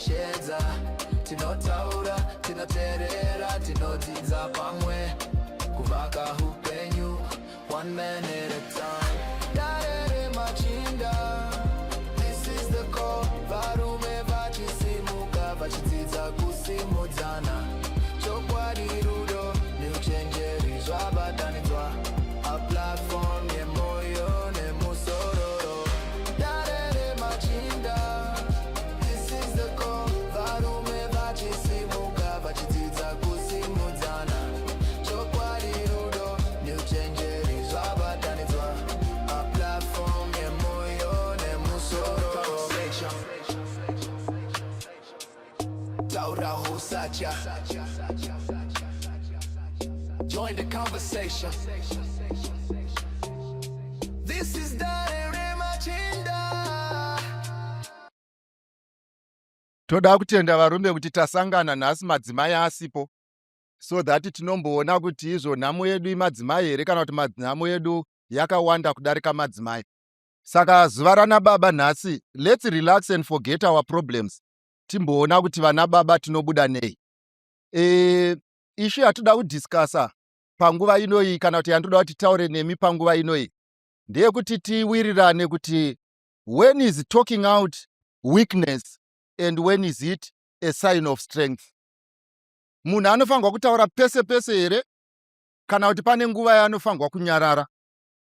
tinoshedza, tinotaura, tinoteerera, tinodzidza pamwe, kuvaka upenyu, one man at a time. Darere machinda, this is the call. Varume vachisimuka, vachidzidza kusimudzana, chokwadi rudo neuchenjeri zvabatanidzwa, a platform yemoyo nemusororo. Darere machinda, this is the call. Varume vachisimuka, vachidzidza kusimudzana, chokwadi rudo neuchenjeri zvabatanidzwa, a platform yemoyo nemusororo. Taura husacha, join the conversation. This is Darere Machinda. Toda kutenda varume kuti tasangana nhasi madzimai asipo, so that tinomboona kuti izvo nhamo yedu madzimai here kana kuti nhamo yedu yakawanda kudarika madzimai. Saka zuva rana baba nhasi, let's relax and forget our problems. Timboona kuti vana baba tinobuda nei. Ishu yatoda kudiscussa panguva inoi kana kuti yandoda kuti taure nemi panguva inoi ndeyekuti tiwirirane kuti when is talking out weakness and when is it a sign of strength. Munhu anofanirwa kutaura pese pese here kana kuti pane nguva yaanofanirwa kunyarara?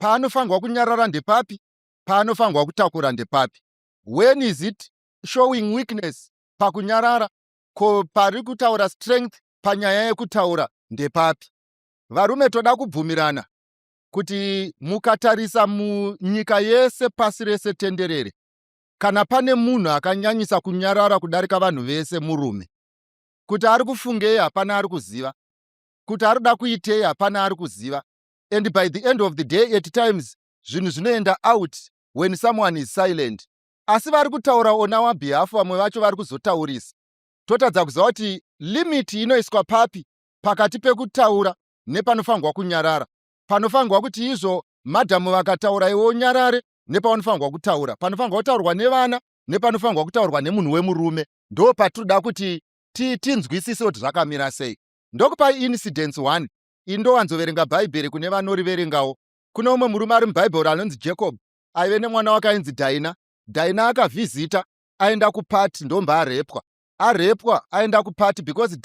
Paanofanirwa kunyarara ndepapi? Paanofanirwa kutakura ndepapi? When is it showing weakness pakunyarara? Ko pari kutaura strength panyaya yekutaura ndepapi? Varume toda kubvumirana kuti mukatarisa munyika yese pasi rese tenderere, kana pane munhu akanyanyisa kunyarara kudarika vanhu vese murume. Kuti ari kufungei hapana ari kuziva, kuti ari kuda kuitei hapana ari kuziva. And by the end of the day, at times zvinhu zvinoenda out when someone is silent. Asi vari kutaura ona on behalf, vamwe vacho vari kuzotaurisa. Totadza kuziva kuti limit inoiswa papi pakati pekutaura nepanofanirwa kunyarara. Panofanirwa kuti izvo madhamu vakataura iwo nyarare nepanofanirwa kutaura. Panofanirwa kutaurwa nevana nepanofanirwa kutaurwa nemunhu wemurume. Ndo patinoda kuti tinzwisise kuti zvakamira sei. Ndokupa incidents 1. Indowanzoverenga bhaibheri kune vanoriverengawo. Kuna umwe murume ari mubhaibheri anonzi Jacob, aive nemwana wake ainzi Dhaina. Dhaina akavhizita, aenda kupati, ndomba arepwa. Arepwa aenda kupati because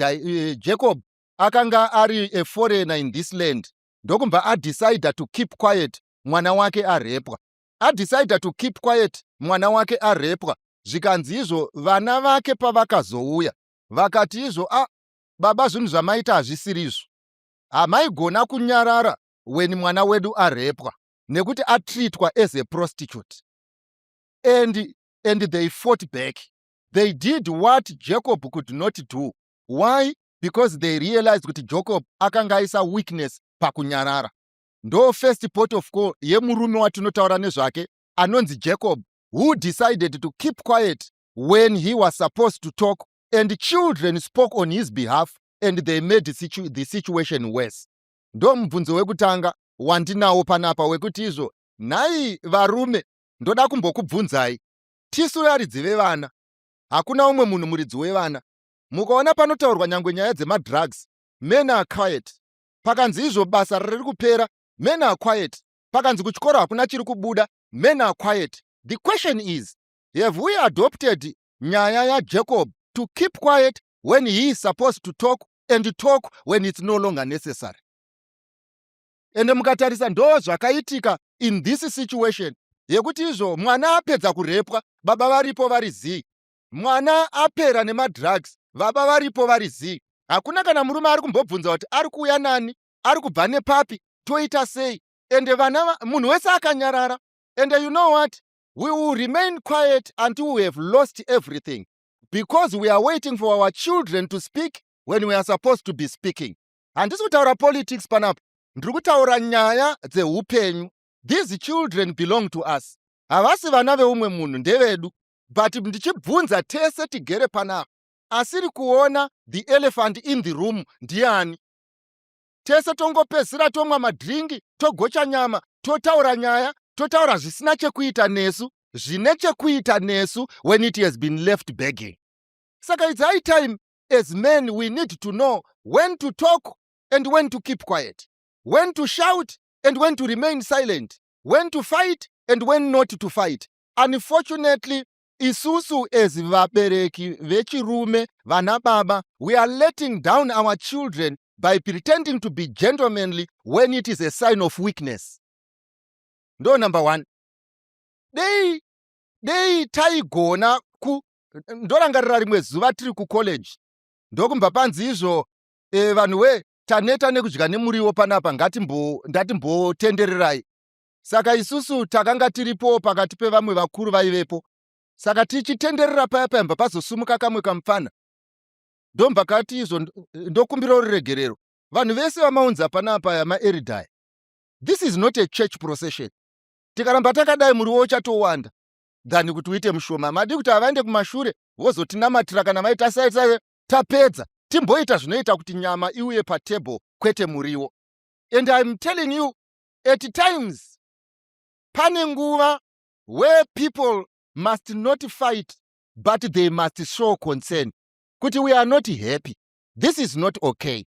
Jacob akanga ari a foreigner in this land. Ndokumba adecide to keep quiet, mwana wake arepwa. Adecide to keep quiet, mwana wake arepwa. Zvikanzi izvo vana vake pavakazouya vakati izvo, baba zvinhu zvamaita hazvisiri izvo. Hamaigona kunyarara when mwana wedu arepwa nekuti atreatwa as a prostitute. And they fought back. They did what Jacob could not do. Why? Because they realized that Jacob akanga aisa weakness pakunyarara. Ndo first port of call yemurume watinotaura nezvake anonzi Jacob, who decided to keep quiet when he was supposed to talk, and children spoke on his behalf, and they made the situation worse. Ndo mubvunzo wekutanga wandinawo panapa wekuti izvo, nhai varume, ndoda kumbokubvunzai, tisu varidzi vevana, hakuna umwe munhu muridzi wevana. Mukaona panotaurwa nyangwe nyaya dzemadrugs, men are quiet. Pakanzi izvo basa riri kupera, men are quiet. Pakanzi kuchikoro hakuna chiri kubuda, men are quiet. The question is, have we adopted nyaya yaJacob to keep quiet when he is supposed to talk and talk when it's no longer necessary? Ende mukatarisa ndo zvakaitika in this situation yekuti izvo mwana apedza kurepwa, baba varipo varizii. Mwana apera nemadrugs, baba varipo varizii. Hakuna kana murume ari kumbobvunza kuti ari kuuya nani, ari kubva nepapi, toita sei. Ende vana munhu wese akanyarara. And you know what? We will remain quiet until we have lost everything, because we are waiting for our children to speak when we are supposed to be speaking. Handisi kutaura politics panapa, ndiri kutaura nyaya dzeupenyu. These children belong to us. Havasi vana veumwe munhu, ndevedu. But ndichibvunza tese tigere panapa, asiri kuona the elephant in the room ndiani? Tese tongopedzisira tomwa madringi, togocha nyama, totaura nyaya, totaura zvisina chekuita nesu, zvine chekuita nesu when it has been left begging. Saka it's high time as men we need to know when to talk and when to keep quiet, when to shout and when to remain silent, when to fight and when not to fight. Unfortunately, isusu as vabereki vechirume vana baba, we are letting down our children by pretending to be gentlemanly when it is a sign of weakness. Ndo number one. Dei taigona ndorangarira rimwe zuva tiri kucollege ndokumba panzi izvo vanhuwe taneta nekudya nemuriwo panapa ngatimbotendererai. Saka isusu takanga tiripo pakati pevamwe vakuru vaivepo. Saka tichitenderera paya payamba pazosumuka kamwe kamufana. Ndomba kati izvo ndokumbira ruregerero. Vanhu vese vamaunza panapa maeridai. This is not a church procession. Tikaramba takadai muriwo uchatowanda than kuti uite mushoma. Madi kuti avaende kumashure vozotinamatira kana vaita sai tapedza. Timboita zvinoita kuti nyama iuye patable kwete muriwo. And I'm telling you, at times pane nguva where people must not fight but they must show concern. Kuti we are not happy. This is not okay.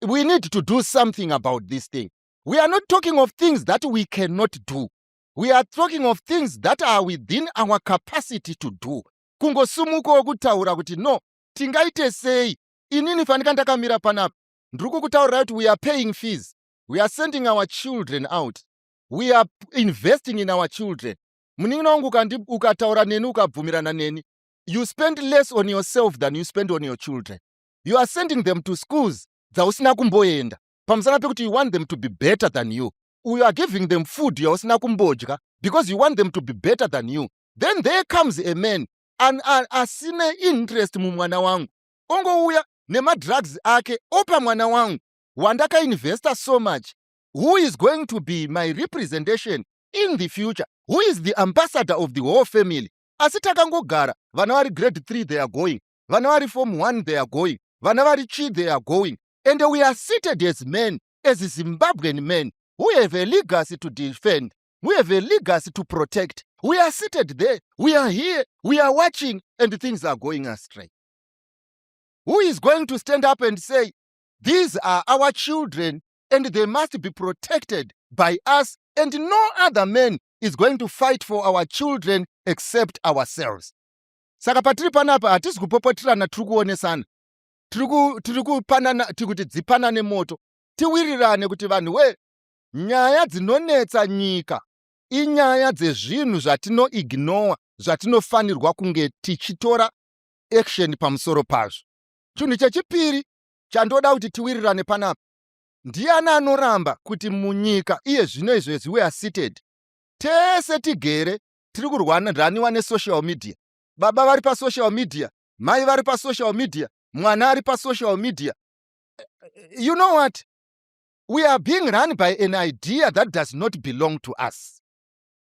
We need to do something about this thing. We are not talking of things that we cannot do. We are talking of things that are within our capacity to do. Kungosumuka wokutaura kuti no, tingaite sei. Inini fanika ndakamira panapa. Ndiri kukutaurira kuti we are paying fees. We are sending our children out. We are investing in our children. Munin'ina wangu ukataura neni ukabvumirana neni. You spend less on yourself than you spend on your children. You are sending them to schools dzausina kumboenda. Pamusana pekuti you want them to be better than you. You are giving them food yausina kumbodya because you want them to be better than you. Then there comes a man and asine interest mumwana wangu. Ongouya nemadrugs ake opa mwana wangu wandakainvesta so much. Who is going to be my representation in the future? Who is the ambassador of the whole family? Asi takangogara, vana vari grade 3 they are going, vana vari form 1 they are going, vana vari chi they are going. And we are seated as men, as Zimbabwean men, who have a legacy to defend, we have a legacy to protect. We are seated there, we are here, we are watching, and things are going astray. Who is going to stand up and say, these are our children and they must be protected by us, and no other man is going to fight for our children except ourselves? Saka patiri panapa hatisi kupopotirana, tiri kuonesana, tiri kupanana, tiri kuti dzipanane moto, tiwirirane kuti vanhu we nyaya dzinonetsa nyika inyaya dzezvinhu zvatinoignore, zvatinofanirwa kunge tichitora action pamusoro pazvo. Chinhu chechipiri chandoda kuti tiwirirane panapa, ndiani anoramba kuti munyika iye zvino izvo as we are seated tese tigere tiri kurwaniraniwa nesocial media? Baba vari pasocial media, mai vari pasocial media, mwana ari pasocial media. You know what? We are being run by an idea that does not belong to us.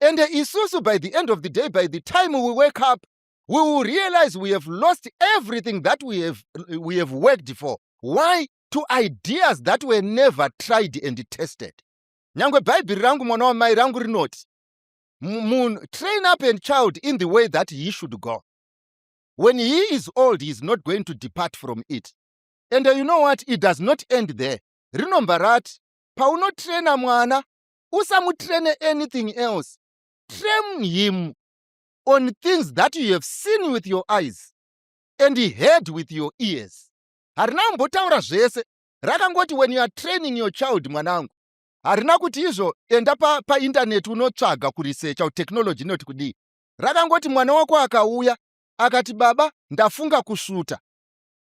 And isusu, by the end of the day, by the time we wake up, we will realize we have lost everything that we have worked for. Why? To ideas that were never tried and tested. Nyangwe Bible rangu mwana wa mai rangu rinoti, train up a child in the way that he should go. When he is old, he is not going to depart from it. And you know what? It does not end there. Rinomba rati, paunotraina mwana, usamutraine anything else. Train him on things that you have seen with your eyes and heard with your ears. Harina kumbotaura zvese, rakangoti when you are training your child mwanangu. Harina kuti izvo enda pa internet unotsvaga kuresearcha technology inoti kudii. Rakangoti mwana wako akauya akati baba ndafunga kusvuta.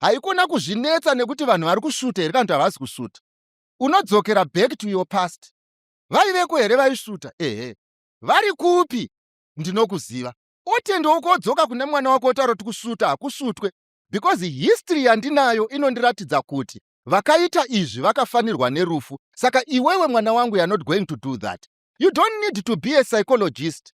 Haikona kuzvinetsa nekuti vanhu vari kusvuta here kana kuti havasi kusvuta. Unodzokera back to your past. Vaiveko here vaisvuta? Ehe. Vari kupi? Ndinokuziva. Otendewo kodzoka kune mwana wako otaura kuti kusvuta hakusvutwe. Because history yandinayo inondiratidza kuti vakaita izvi vakafanirwa nerufu. Saka iwewe mwana wangu, you are not going to do that. You don't need to be a psychologist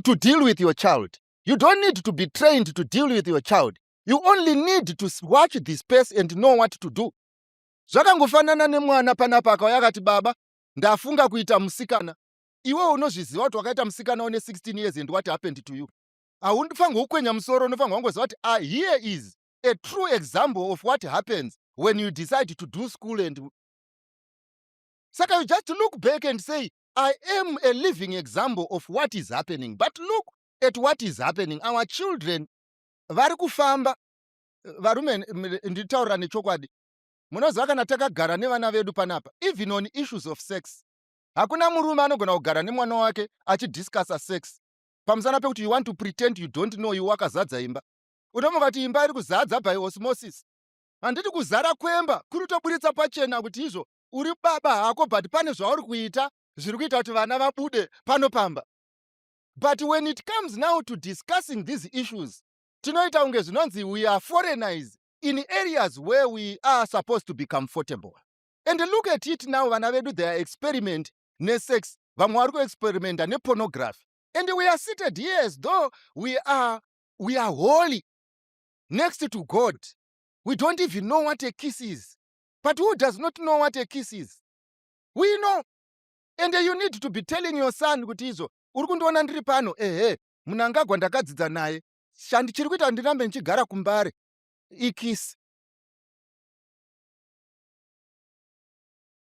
to deal with your child. You don't need to be trained to deal with your child. You only need to watch the space and know what to do. Zvakangofanana nemwana panapa akauya akati baba ndafunga kuita musikana. Iwe unozviziva kuti wakaita musikana une 16 years and what happened to you. Haundifanirwi kukwenya musoro, unofanirwa kungoziva kuti here is a true example of what happens when you decide to do school. And saka you just look back and say, I am a living example of what is happening. But look at what is happening. Our children vari kufamba. Varume nditaura nechokwadi. Munoziva kana takagara nevana vedu panapa, even on issues of sex. Hakuna murume anogona kugara nemwana wake achidiscussa sex. Pamusana pekuti you want to pretend you don't know you wakazadza imba. Unomuka kuti imba iri kuzadza by osmosis. Handiti kuzara kwemba kuri kutoburitsa pachena kuti izvo uri baba hako, but pane zvauri kuita zviri kuita kuti vana vabude panopamba. But when it comes now to discussing these issues, tinoita unge zvinonzi we are foreigners in areas where we are supposed to be comfortable. And look at it now, vana vedu they are experiment ne-sex, vamwe vari kuexperimenta ne-pornography. And we are seated here as though we are holy next to God. We don't even know what a kiss is. But who does not know what a kiss is? We know. And you need to be telling your son kuti izvo uri kundiona ndiri pano, munangagwa ndakadzidza naye, chiri kuita ndirambe ndichigara kumbare ikisi.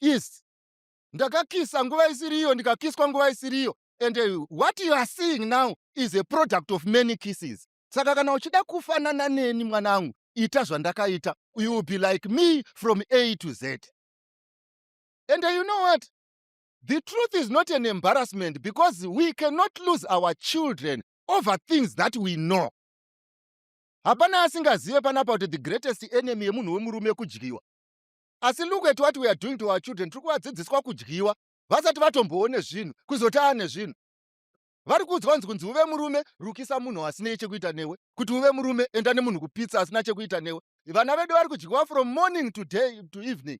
Yes, ndakakisa nguva isiriyo, ndikakiswa nguva isiriyo. And what you are seeing now is a product of many kisses. Saka kana uchida kufanana neni mwanangu, ita zvandakaita. You will be like me from A to Z. And you know what? The truth is not an embarrassment, because we cannot lose our children over things that we know. Hapana asingazive panapa kuti the greatest enemy yemunhu wemurume kudyiwa. Asi look at what we are doing to our children. Tiri kuvadzidziswa kudyiwa vasati vatomboone zvinhu, kuzoti aane zvinhu. Vari kuudzwa kunzi uve murume, rukisa munhu asina chekuita newe. Kuti uve murume, enda nemunhu kupitsa asina chekuita newe. Vana vedu vari kudyiwa from morning to day to evening.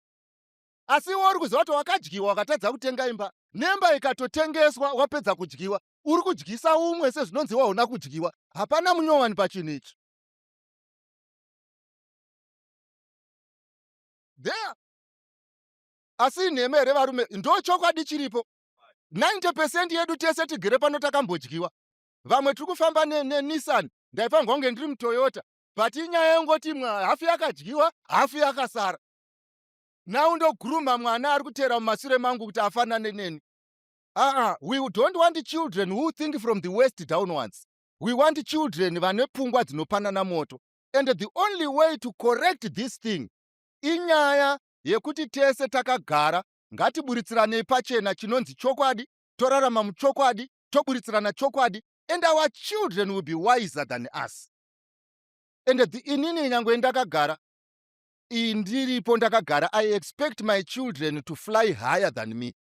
Asi iwe uri kuziva kuti wakadyiwa wakatadza kutenga imba. Nemba ikatotengeswa wapedza kudyiwa. Uri kudyisa umwe sezvinonzi waona kudyiwa. Hapana munyowani pachinhu ichi. There. Asi nhema here varume, ndo chokwadi chiripo. 90% yedu tese tigere pano takambodyiwa. Vamwe tiri kufamba ne-Nissan, ndaifanirwa kunge ndiri muToyota, but inyaya yongoti hafu yakadyiwa, hafu yakasara. Now ndoguruma mwana ari kutera mumashure mangu kuti afanane neni. We don't want children who think from the west downwards. We want children vane pfungwa dzinopanana moto. And the only way to correct this thing, inyaya yekuti tese takagara, ngatiburitsirane pachena chinonzi chokwadi, torarama muchokwadi, toburitsirana chokwadi, and our children will be wiser than us. And inini nyangwe ndakagara, indiripo ndakagara, I expect my children to fly higher than me.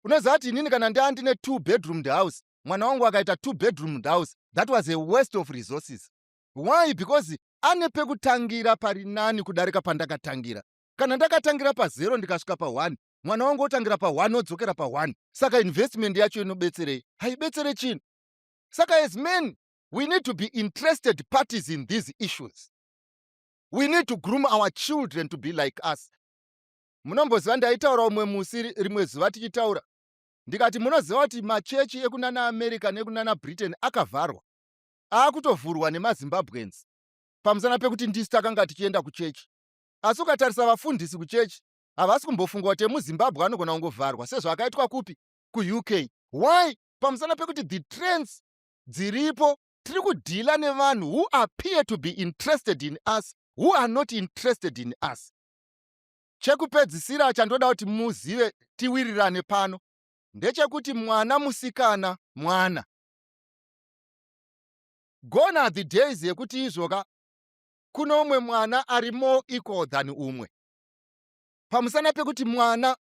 Unoziva kuti inini kana ndine 2-bedroomed house, mwana wangu akaita 2-bedroomed house, that was a waste of resources. Why? Because ane pekutangira pari nani kudarika pandakatangira. Kana ndakatangira pa0 ndikasvika pa1, mwana wangu otangira pa1 odzokera pa1. Saka investment yacho inobetserei? Haibetsere chinhu. Saka as men, we need to be interested parties in these issues. We need to groom our children to be like us. Munomboziva ndaitaura umwe musi rimwe zuva tichitaura. Ndikati munoziva kuti machechi ekunana America nekunana Britain akavharwa. Akutovhurwa nemaZimbabweans. Pamusana pekuti ndisi takanga tichienda kuchechi. Asi ukatarisa vafundisi kuchechi, havasi kumbofunga kuti muZimbabwe anogona kungovharwa sezvo akaitwa kupi? KuUK. Why? Pamusana pekuti the trends dziripo, tiri kudhila nevanhu who appear to be interested in us, who are not interested in us. Chekupedzisira chandoda kuti muzive tiwirirane pano, ndechekuti mwana musikana mwana. Gone are the days yekuti izvoka kuno umwe mwana ari more equal than umwe. Pamusana pekuti mwana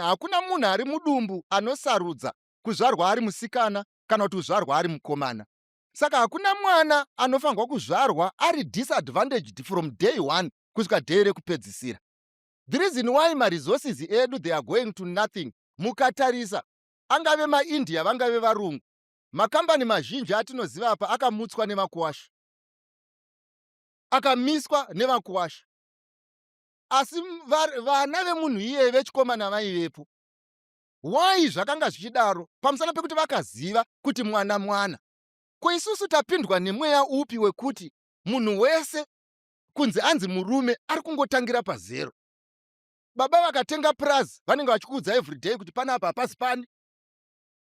hakuna munhu ari mudumbu anosarudza kuzvarwa ari musikana kana kuti kuzvarwa ari mukomana. Saka hakuna mwana anofanirwa kuzvarwa ari disadvantaged from day 1 kusvika day rekupedzisira. The reason why resources edu they are going to nothing. Mukatarisa, angave maIndia vangave varungu, makambani mazhinji atinoziva apa akamutswa nemakuwasha, akamiswa nevakuwasha. Asi vana vemunhu iyeye vechikomana vaivepo. Why zvakanga zvichidaro? Pamusana pekuti vakaziva kuti mwana. Ko isusu tapindwa nemweya upi wekuti munhu wese kunzi anzi murume ari kungotangira pazero. Baba vakatenga plus vanenge vachikuudza everyday kuti panapa hapazi pani,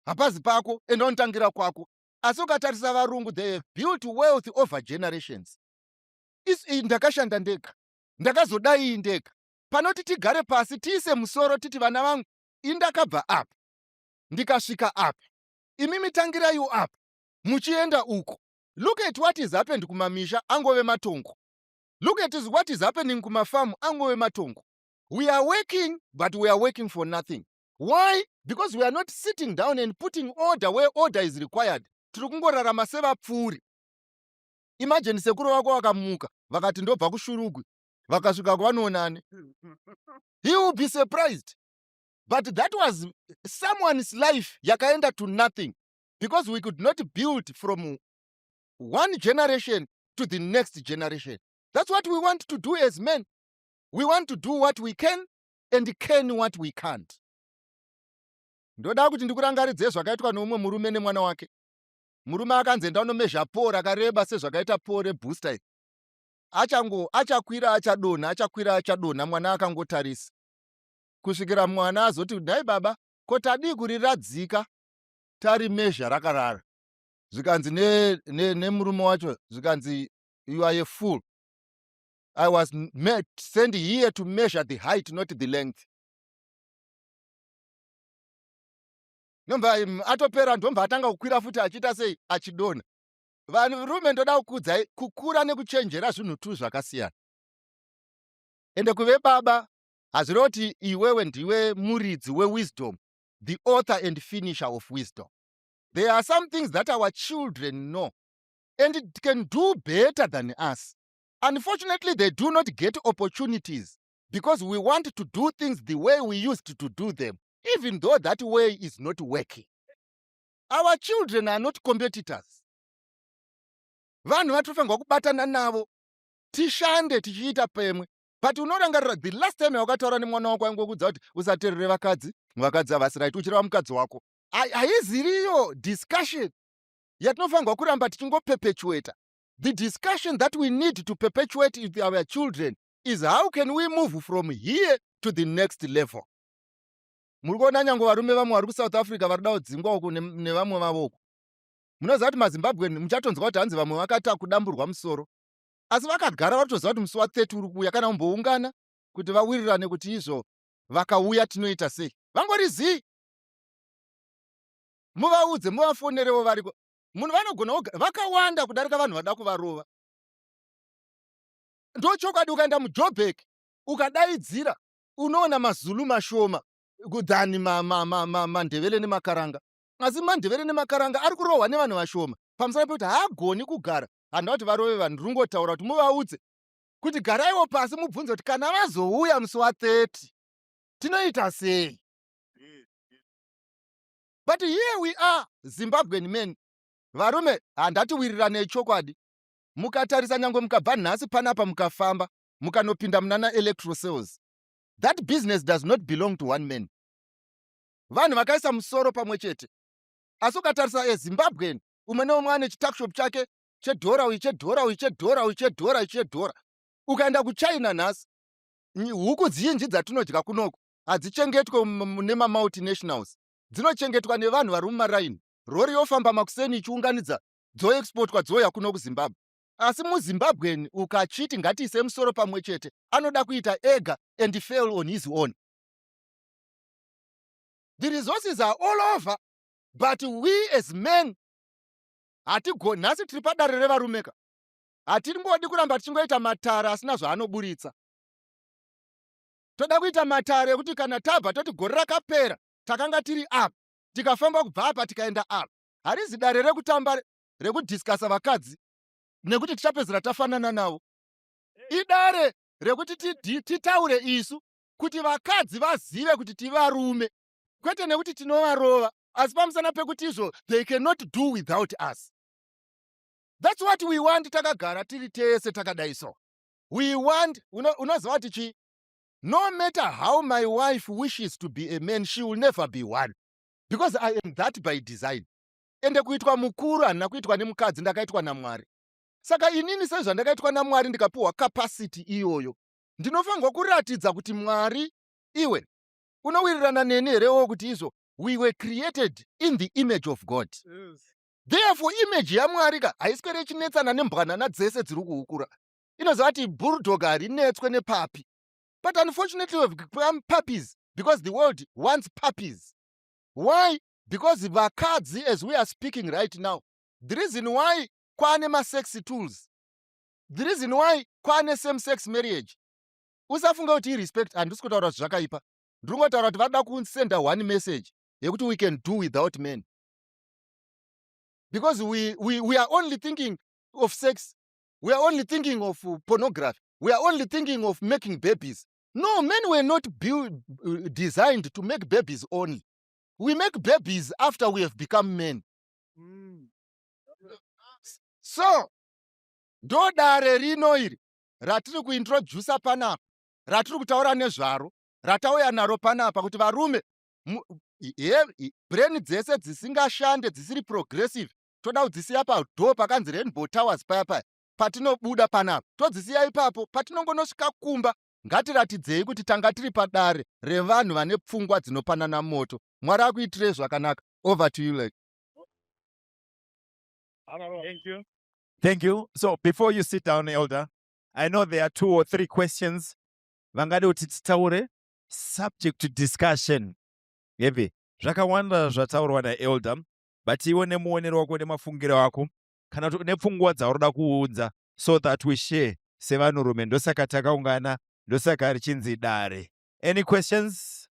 hapazi pako, enda unotangira kwako. Asi ukatarisa varungu, they have built wealth over generations. Isi ndakashanda ndega, ndakazodai ndega. Panoti tigare pasi tiise musoro titi vana vangu indakabva apa ndikasvika apa, imi tangirai apa muchienda uko. Look at what is happened kumamisha, angove matongo. Look at what is happening kumafamu, angove matongo. We are working, but we are working for nothing. Why? Because we are not sitting down and putting order where order is required. Tiri kungorarama sevapfuri. Imagine sekuru wako wakamuka vakati ndobva kushurugwi vakasvika kwanoonani. He will be surprised. But that was someone's life yakaenda to nothing, because we could not build from one generation to the next generation. That's what we want to do as men. We want to do what we can what we can't. Ndoda kuti ndikurangaridze zvakaitwa noumwe murume nemwana wake. Murume akanzi enda unomezha pole rakareba sezvakaita pole rebooster. Achakwira achadonha, mwana akangotarisa. Kusvikira mwana azoti, nhai baba, ko tadii kuri radzika, tari mezha rakarara. Zvikanzi nemurume wacho, zvikanzi you are a fool. I was sent here to measure the height, not the length. Nomba atopera ndomba atanga kukwira futi achita sei achidonha. Varume ndoda kukuudzai kukura nekuchenjera zvinhu tu zvakasiyana. Ende kuve baba hazviroti iwewe ndiwe muridzi wewisdom, the author and finisher of wisdom. There are some things that our children know and it can do better than us. Unfortunately, they do not get opportunities because we want to do things the way we used to do them, even though that way is not working. Our children are not competitors. Vanhu vatofanirwa kubatana navo, tishande tichiita pemwe. But unorangarira, the last time wakataura nemwana wako angokudza kuti usateerere vakadzi, vakadzi havasi right, uchireva mukadzi wako. Haiziriyo discussion yatinofanirwa kuramba tichingoperpetuata. The discussion that we need to perpetuate with our children is how can we move from here to the next level. Muri kuona nyange varume vamwe vari kuSouth Africa varida kudzingwa uku nevamwe vavoko. Munoziva kuti maZimbabwe muchatonzwa kuti hanzi vamwe vakata kudamburwa musoro. Asi vakagara vatoziva kuti musi wa30 uri kuuya, kana kumboungana kuti vawirirane kuti izvo vakauya tinoita sei. Vangorizivi. Muvaudze, muvafonerevo variko. Munhu vanogona vakawanda kudarika vanhu vada kuvarova. Ndochokwadi ukaenda muJoburg ukadaidzira unoona maZulu mashoma kudhani mandevele nemakaranga. Asi mandevele nemakaranga ari kurohwa nevanhu vashoma. Pamusana pekuti haagoni kugara handa kuti varove vanhu. Rungotaura kuti muvaudze kuti garaiwo pasi mubvunze kuti kana vazouya musi wa30 tinoita sei. But here we are, Zimbabwean men. Varume, handati wirirane chokwadi. Mukatarisa nyange mukabva nhasi panapa mukafamba, mukanopinda munana electro cells. That business does not belong to one man. Vanhu vakaisa musoro pamwe chete. Asi ukatarisa eZimbabwean, umwe neumwe ane chitakshop chake chedhora. Ukaenda kuChina nhasi, huku zhinji dzatinodya kunoko hadzichengetwe nemamultinationals. Dzinochengetwa nevanhu vari mumaraini. Rori yofamba makuseni ichiunganidza dzoexportwa dzouya kuno kuZimbabwe. Asi muZimbabwean ukachiti ngatiise musoro pamwe chete, anoda kuita ega and fail on his own. The resources are all over, but we as men hatigoni. Nhasi tiri padare revarumeka. Hatimbodi kuramba tichingoita matara asina zvaanoburitsa. Toda kuita matare ekuti kana tabva toti gore rakapera takanga tiri apa, tikafamba kubva apa tikaenda apa. Harizi dare rekutamba rekudhiskasa vakadzi nekuti tichapedzera tafanana navo. Idare rekuti titaure isu kuti vakadzi vazive kuti tivarume, kwete nekuti tinovarova. Asi pamusana pekuti izvo they cannot do without us. That's what we want. Takagara tiri tese takadai so. We want, unoziva kuti chi, no matter how my wife wishes to be a man, she will never be one. Because I am that by design. Ende kuitwa mukuru handina kuitwa nemukadzi, ndakaitwa naMwari. Saka inini sezvandakaitwa naMwari ndikapiwa capacity iyoyo, ndinofanirwa kuratidza kuti Mwari, iwe unowirirana neni herewo kuti izvo we were created in the image of God. Yes. Therefore image yaMwari haiswere ichinetsana nembwanana dzese dziri kuhukura. Inoziva kuti bulldog harinetswe nepapi. But unfortunately we have become puppies because the world wants puppies. Why? Because vakadzi, as we are speaking right now, the reason why kwane ma-sex tools, the reason why kwane same-sex marriage, usafunga kuti irespect, handisi kutaura zvakaipa. Ndiri kungotaura kuti vada kusenda one message yekuti we can do without men. Because we are only thinking of sex. We are only thinking of pornography. We are only thinking of making babies. No, men were not designed to make babies only. We make babies after we have become men. So, ndo dare rino iri ratiri kuintroduce panapa, ratiri kutaura nezvaro, ratauya naro panapa kuti varume brain dzese dzisingashande dzisiri progressive toda kudzisiya padho pakanzi Rainbow Towers paya paya. Patinobuda panapa todzisiya ipapo, patinongonosvika kumba ngatiratidzei kuti tanga tiri padare revanhu vane pfungwa dzinopanana moto. Mwari akuitire zvakanaka. Over to you, like. Thank you. Thank you. So before you sit down, Elder, I know there are 2 or 3 questions. Vangade kuti titaure subject to discussion. Yevi, zvakawanda zvataurwa naElder, but iwe nemuonero wako nemafungiro ako kana kuti nepfungwa dzaurida kuudza, so that we share sevanhurume. Ndosaka takaungana, ndosaka richinzi dare. Any questions?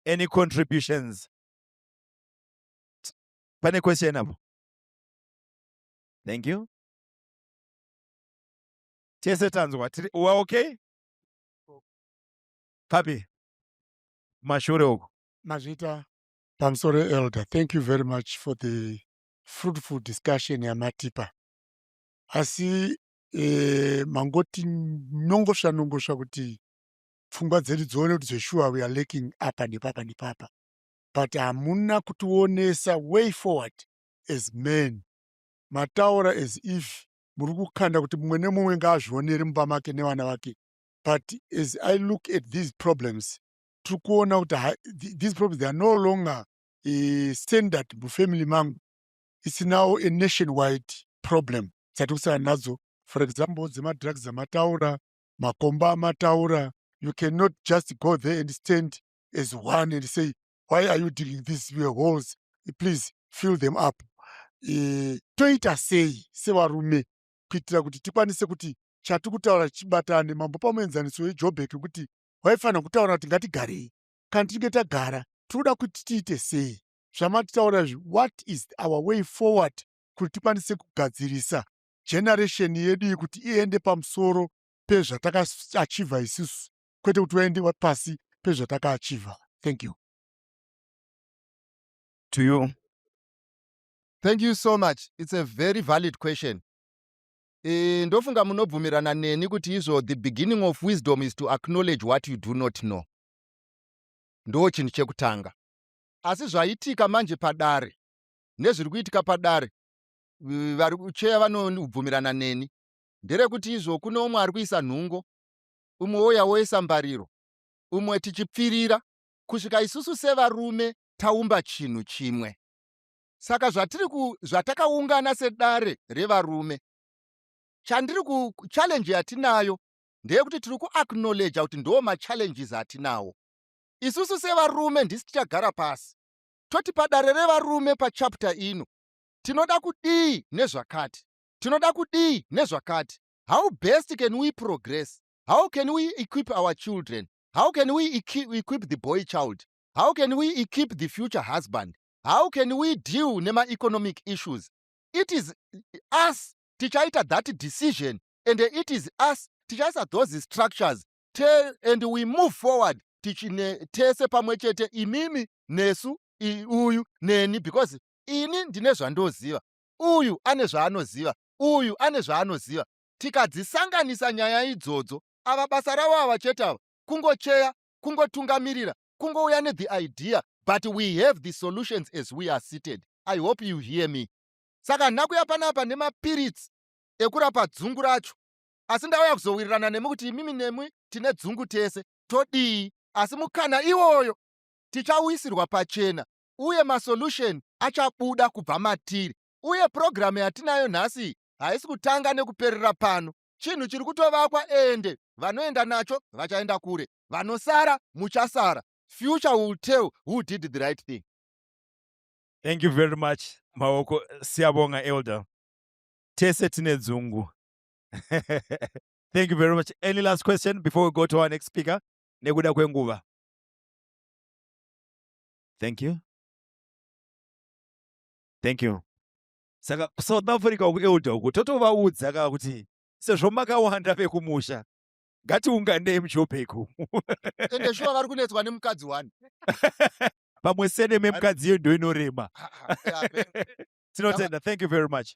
Any contributions? Pane question apo? Thank you. Tese tanzwa. Uwa okay? Papi. Mashure uko. Mazvita pamusoro Elder, thank you very much for the fruitful discussion yamatipa. Asi mangoti nongosva kuti pfungwa dzedu dzione kuti zveshuwa we are lacking apa nepapa nepapa. But hamuna kutionesa way forward as men. Mataura as if muri kukanda kuti mumwe nemumwe ngaazvionere mumba make nevana vake. But as I look at these problems, tiri kuona kuti these problems, they are no longer standard mufamily mangu. It's now a nationwide problem. Dzatikusana nadzo, for example, dzemadrugs amataura, makomba amataura. You cannot just go there and stand as one and say, why are you digging these holes? Please fill them up. Toita sei sevarume kuitira kuti tikwanise kuti chatikutaura chibatane. Mambo pamuenzaniso weJobheki kuti waifanira kutaura kuti ngatigarei, kana tichinge tagara tinoda kuti tiite sei. Zvamatitaura izvi, what is our way forward kuti tikwanise kugadzirisa generation yedu iyi kuti iende pamusoro pezvatakaachiva isusu, kwete kuti waende pasi pezvatakaachiva. Thank you. To you. Thank you so much. It's a very valid question. Ndofunga munobvumirana neni kuti izvo the beginning of wisdom is to acknowledge what you do not know. Ndo chinhu chekutanga. Asi zvaitika manje padare, nezviri kuitika padare, vari kucheya vanobvumirana neni, nderekuti izvo kune umwe ari kuisa nhungo, umwe ouya woisa mbariro, umwe tichipfirira, kusvika isusu sevarume taumba chinhu chimwe. Saka zvatakaungana sedare revarume, chandiri challenge yatinayo ndeyekuti tiri kuacknowledge kuti ndo machallenges atinawo. Isusu sevarume ndisi tichagara pasi toti padare revarume pachapter ino tinoda kudii nezvakati, tinoda kudii nezvakati. How best can we progress? How can we equip our children? How can we equip the boy child? How can we equip the future husband? How can we deal nema-economic issues? It is us tichaita that decision, and it is us tichaisa those structures, and we move forward tichine tese pamwe chete, imimi nesu uyu neni, because ini ndine zvandoziva, uyu ane zvaanoziva, uyu ane zvaanoziva. Tikadzisanganisa nyaya idzodzo, ava basa ravo ava chete ava kungocheya, kungotungamirira, kungouya ne the idea, but we have the solutions as we are seated. I hope you hear me. Saka nakuya panapa nemapiritsi ekurapa dzungu racho. Asi ndauya kuzowirirana nemi kuti imimi nemi tine dzungu tese, todii? Asi mukana iwoyo tichawisirwa pachena, uye masolution achabuda kubva matiri. Uye programu yatinayo nhasi haisi kutanga nekuperera pano. Chinhu chiri kutovakwa, ende vanoenda nacho vachaenda kure, vanosara muchasara. Future will tell who did the right thing. Thank you very much, Maoko. Siyabonga, Elder. Tese tine dzungu. Thank you very much. Any last question before we go to our next speaker? Nekuda kwenguva. Thank you. Thank you. Saka South Africa uku Elder uku totovaudza ka kuti sezvo makawanda pekumusha ngatiunganei muJoburg. Ende shuwa vari kunetswa nemukadzi wani. Pamwe sene memukadzi iyo ndo inorema. Yeah, Tinotenda. Thank you very much.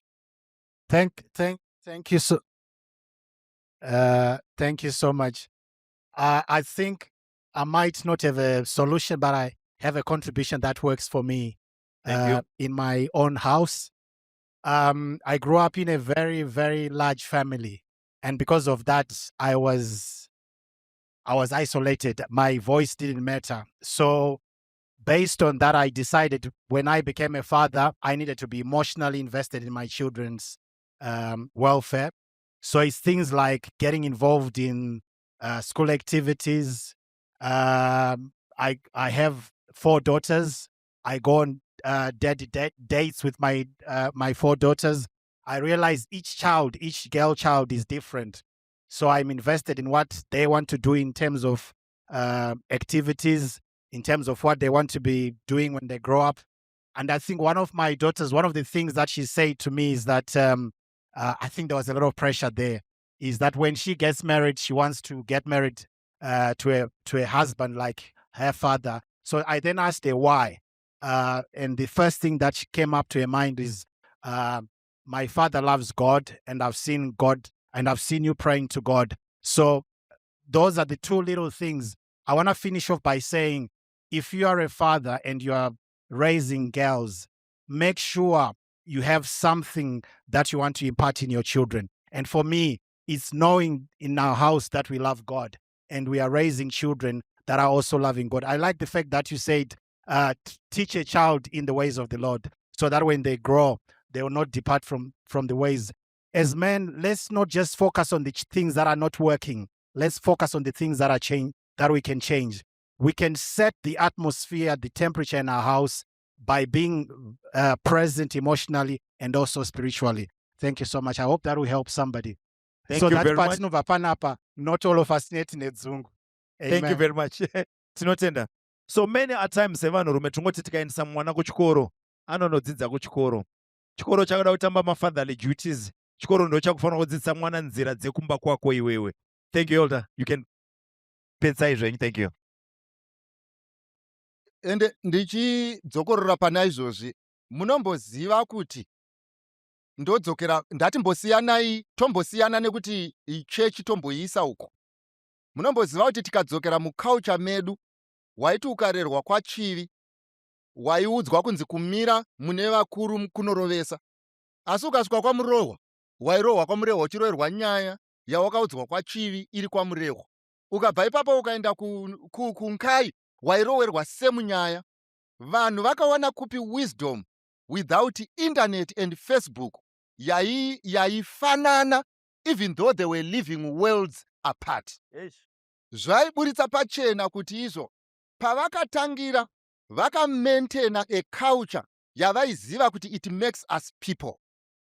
Thank you so. Thank you so much. I think I might not have a solution, but I have a contribution that works for me. Thank In my own house. I grew up in a very, very large family, and because of that, I was isolated. My voice didn't matter. So, based on that, I decided when I became a father, I needed to be emotionally invested in my children's welfare. So it's things like getting involved in school activities. I have 4 daughters. I go on dates with my 4 daughters. I realize each girl child is different. So I'm invested in what they want to do in terms of activities, in terms of what they want to be doing when they grow up. And I think one of my daughters, one of the things that she said to me is that I think there was a lot of pressure there, is that when she gets married, she wants to get married to a husband like her father. So I then asked her why. And the first thing that came up to her mind is, my father loves God, and I've seen God, and I've seen you praying to God. So those are the 2 little things. I want to finish off by saying, if you are a father and you are raising girls, make sure you have something that you want to impart in your children. And for me, it's knowing in our house that we love God and we are raising children that are also loving God. I like the fact that you said, teach a child in the ways of the Lord, so that when they grow, they will not depart from the ways. As men, let's not just focus on the things that are not working. Let's focus on the things that are that we can change. We can set the atmosphere, the temperature in our house by being present emotionally and also spiritually. Thank you so much. I hope that will help somebody. Thank so you that very much. Patino Vapanapa, not all of us net nedzungu. Thank you very much. Tinotenda. So many a times vanhurume tongoti tikaendesa mwana kuchikoro, anonodzidza kuchikoro. Chikoro chakada kutamba ma-fatherly duties. Chikoro ndo chakufanira kudzidzisa mwana nzira dzekumba kwako iwewe. Thank you, Elder. You can pensa izvenyu. Thank you. Ende ndichidzokorora pana izvozvi, munomboziva kuti ndodzokera ndatimbosiyanai, tombosiyana nekuti ichechi tomboiisa uko. Munomboziva kuti tikadzokera muculture medu, waiti ukarerwa kwachivi, waiudzwa kunzi kumira mune vakuru kunorovesa. Asi ukasvika kwamurohwa, wairohwa kwamurohwa uchiroverwa nyaya yawakaudzwa kwachivi iri kwamurohwa. Ukabva ipapo ukaenda kunkai, wairoverwa semunyaya. Vanhu vakawana kupi wisdom without internet and Facebook yaifanana, even though they were living worlds apart. Zvaiburitsa pachena kuti izvo pavakatangira vakamaintaina a culture yavaiziva kuti it makes us people.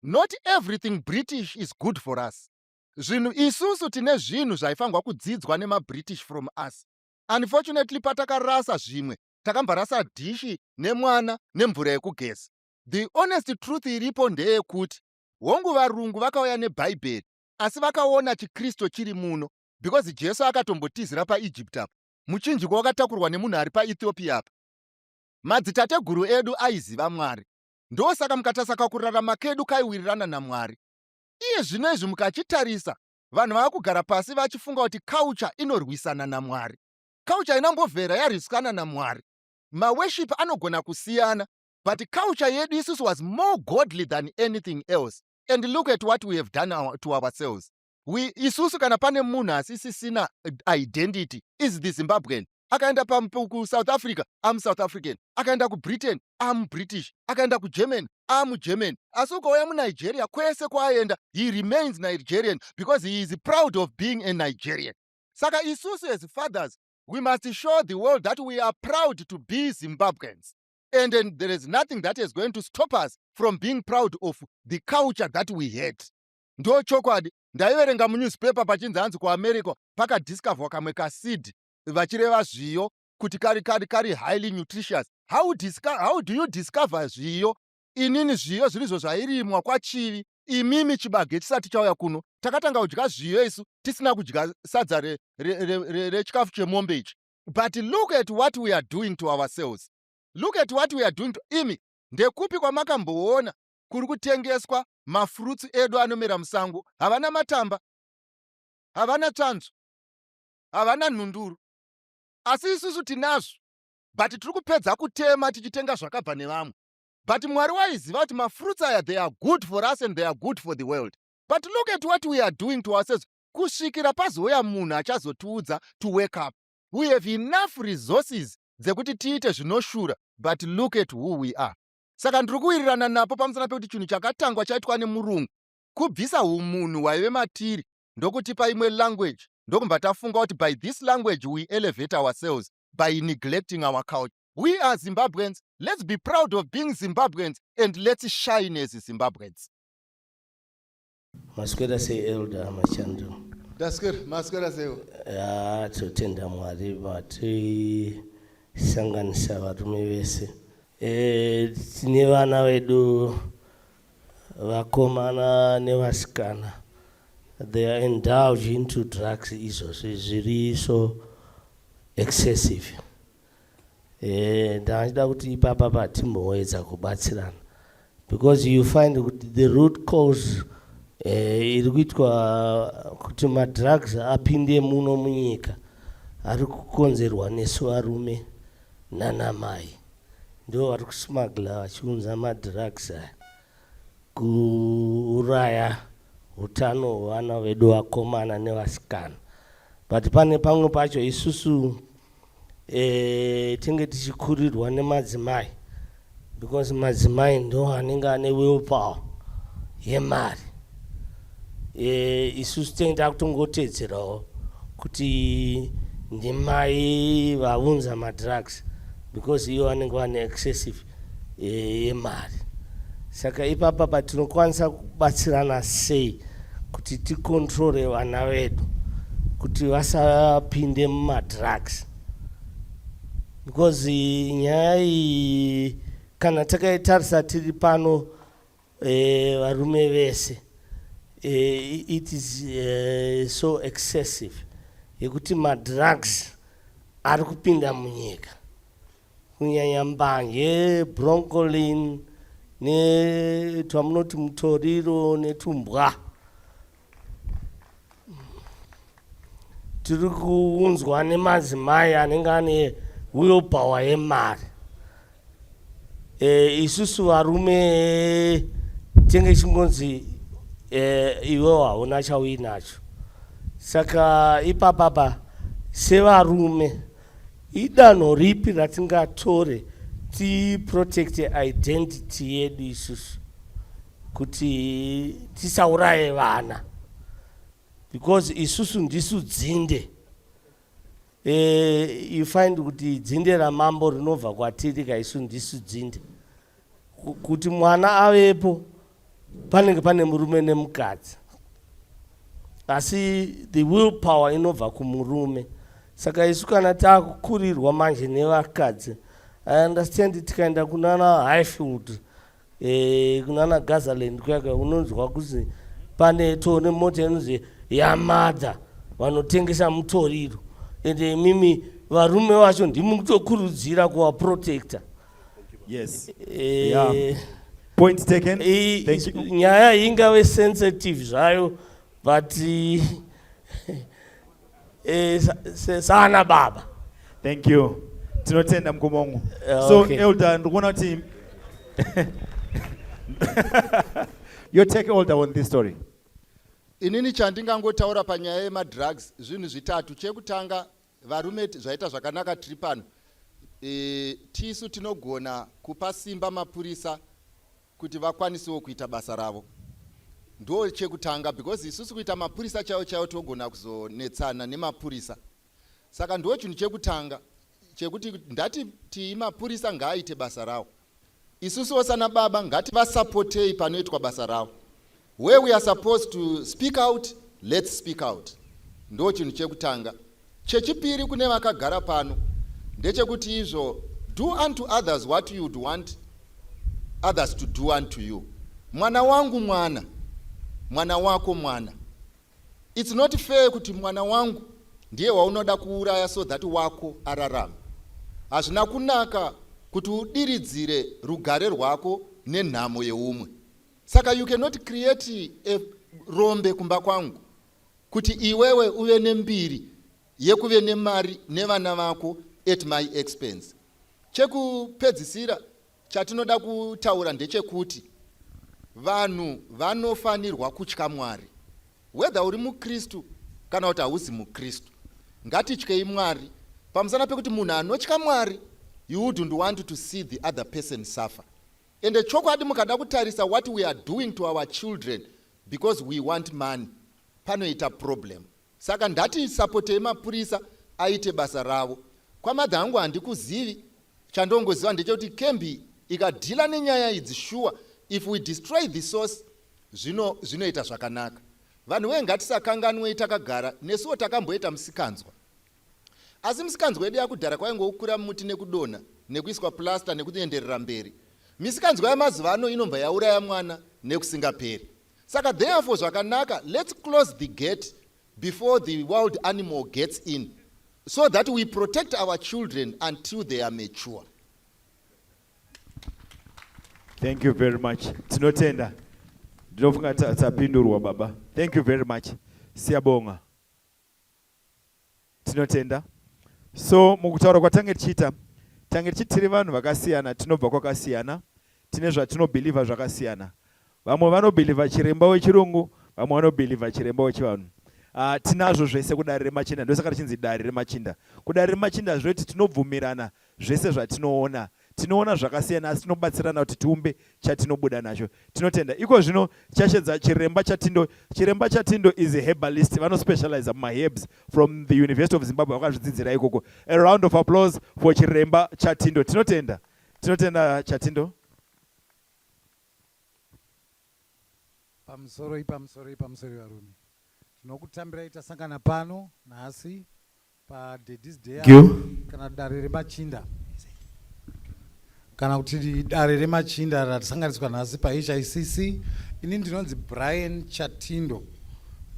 Not everything British is good for us. Zvinhu isusu tine zvinhu zvaifanirwa kudzidzwa nemaBritish from us. Unfortunately, patakarasa zvimwe, takambarasa dhishi nemwana nemvura yekugeza. The honest truth iripo ndeyekuti hongu varungu vakauya nebhaibheri, asi vakaona chikristu chiri muno, because Jesu akatombotizira paEgypt apa, muchinjiko wakatakurwa nemunhu ari paEthiopia apa. Madzitateguru edu aiziva Mwari, ndosaka mukatasaka kurarama kedu kaiwirirana naMwari. Iye zvino izvi mukachitarisa, vanhu vakugara pasi vachifunga kuti culture inorwisana naMwari. Culture inambobvera yarwisana naMwari. Maworship anogona kusiyana, but culture yedu isusu was more godly than anything else. And look at what we have done to ourselves. Isusu kana pane munhu asisina identity is the Zimbabwean. Akaenda ku South Africa, I'm South African. Akaenda ku Britain, I'm British. Akaenda ku German, I'm German. Asi ukauya muNigeria, kwese kwaenda, he remains Nigerian because he is proud of being a Nigerian. Saka isusu as fathers, we must show the world that we are proud to be Zimbabweans. And then there is nothing that is going to stop us from being proud of the culture that we had. Ndo chokwadi, ndaiverenga munewspaper pachinzi hanzi kuAmerica pakadiscoverwa kamwe kaseed vachireva zviyo kuti kari highly nutritious. How do you discover zviyo? Inini zviyo zvirizvo zvairimwa kwachivi, imimi chibage chisati chauya kuno, takatanga kudya zviyo isu tisina kudya sadza rechikafu chemombe ichi. But look at what we are doing to ourselves. Look at what we are doing to imi. Ndekupi kwamakamboona kuri kutengeswa mafruits edu anomera musango, havana matamba, havana tsanzu, havana nhunduru. Asi isusu tinazvo, but tiri kupedza kutema tichitenga zvakabva nevamwe. But Mwari waiziva kuti mafruits aya, they are good for us and they are good for the world. But look at what we are doing to ourselves. Kusvikira pazouya munhu achazotiudza to wake up. We have enough resources dzekuti tiite zvinoshura, but look at who we are. Saka ndiri kuwirirana napo pamusana pekuti chinhu chakatangwa chaitwa nemurungu, kubvisa umunhu waive matiri, ndokutipa imwe language, ndokumba tafunga kuti by this language we elevate ourselves by neglecting our culture. We are Zimbabweans. Let's be proud of being Zimbabweans and let's shine as Zimbabweans. Maswera sei elder Machando. That's good. Maswera sei. Totenda Mwari vati sanganisa varume vese. Tine vana vedu vakomana nevasikana. They are indulged into drugs zviri so excessive. Ndachida kuti ipapa patimboedza kubatsirana, because you find the root cause iri kuitwa kuti madrugs apinde muno munyika ari kukonzerwa nesu varume nanamai, ndo vari kusmagla vachiunza madrugs aya kuuraya utano hwevana vedu vakomana nevasikana. But pane pamwe pacho isusu tinge tichikurirwa nemadzimai, because madzimai ndo anenge ane willpower yemari. Isusu tinge takutongotedzerawo kuti ndimai vaunza madrugs, because iwo anenge ane excessive yemari. Saka ipapa patinokwanisa kubatsirana sei kuti tikontrole vana vedu kuti vasapinde mumadrugs. Because nyaya iyi kana takaitarisa tiri pano varume vese, it is so excessive yekuti madrugs ari kupinda munyika, kunyanya mbanje, broncolin netwamunoti mutoriro netumbwa. Tiri kuunzwa nemadzimai anenge ane willpower yemari. Isusu varume tinge chingonzi iwe hauna chauinacho. Saka ipapapa sevarume idanho ripi ratingatore tiprotect identity yedu isusu kuti tisauraye vana, because isusu ndisu dzinde. You find kuti dzinde ramambo rinobva kwatiri kaisu ndisu dzinde. Kuti mwana avepo panenge pane murume nemukadzi, asi the willpower inobva kumurume. Saka isu kana takukurirwa manje nevakadzi, I understand tikaenda kunana Highfield, kunana Gazaland kuyaka unonzwa kuzi pane tone mota inonzi Yamada vanotengesa mutoriro. Ende mimi varume vacho ndimukutokurudzira kuva protector. Yes. Yeah. Point taken. Thank you. Nyaya ingave sensitive zvayo, but sana baba. Thank you. Tinotenda mkumongo. So Okay. elder ndikuona kuti Your take, Elder, on this story. Inini chandingangotaura panyaya yemadrugs zvinhu zvitatu. Chekutanga, varume zvaita zvakanaka tiri pano. Tisu tinogona kupa simba mapurisa kuti vakwanisewo kuita basa ravo. Ndo chekutanga, because isusu kuita mapurisa chaiwo togona kuzonetsana nemapurisa. Saka ndo chinhu chekutanga chekuti ndati mapurisa ngaaite basa ravo. Isusu osana baba ngativasapotei panoitwa basa ravo. Where we are supposed to speak out, let's speak out. Ndo chinhu chekutanga. Chechipiri kune vakagara pano ndechekuti izvo, do unto others what you would want others to do unto you. Mwana wangu mwana, mwana wako mwana. It's not fair kuti mwana wangu ndiye waunoda kuuraya so that wako ararama. Hazvina kunaka kuti udiridzire rugare rwako nenhamo yeumwe. Saka you cannot create a rombe kumba kwangu kuti iwewe uve nembiri yekuve nemari nevana vako at my expense. Chekupedzisira chatinoda kutaura ndechekuti vanhu vanofanirwa kutya Mwari. Whether uri muKristu kana kuti hausi muKristu, ngatityei Mwari. Pamusana pekuti munhu anotya Mwari, you wouldn't want to see the other person suffer. And chokwadi mukada kutarisa what we are doing to our children because we want money, panoita problem. Saka ndati sapotei mapurisa aite basa ravo. Kwamadha angu handikuzivi, chandongoziva ndechekuti Kembi ikadhila nenyaya idzi sure, if we destroy the source, zvinoita zvakanaka. Vanhu ngatisakanganwe takagara, nesuwo takamboita musikanzwa. Asi musikanzwa wedu yakudhara kwaingokura mumuti nekudonha, nekuiswa plasta nekuenderera mberi. Misikanzwa yamazuva ano inomba yauraya mwana nekusingaperi. Saka therefore zvakanaka, let's close the gate before the wild animal gets in, so that we protect our children until they are mature. Thank you very much. Tinotenda. Ndinofunga tapindurwa baba. Thank you very much. Siyabonga. Tinotenda. So mukutaura kwatange tichita, tange tichitiri vanhu vakasiyana, tinobva kwakasiyana, tine zvatinobhilivha zvakasiyana. Vamwe vanobhilivha chiremba wechirungu, vamwe vanobhilivha chiremba wechivanhu. Tinazvo zvese kudare remachinda, ndosaka richinzi dare remachinda. Kudare remachinda zvoti tinobvumirana zvese zvatinoona. Tinoona zvakasiyana asi tinobatsirana kuti tiumbe chatinobuda nacho. Tinotenda. Iko zvino chashedza chiremba chatindo. Chiremba chatindo is a herbalist. Vano specialize on herbs from the University of Zimbabwe. Vakazvidzidzira ikoko. A round of applause for chiremba chatindo. Tinotenda. Tinotenda chatindo. Pamusoro varume. Tinokutambira itasangana pano nhasi pa Daddy's Day kana dare remachinda. Kana kuti dare remachinda ratisanganiswa nhasi paHICC. Ini ndinonzi Brian Chatindo.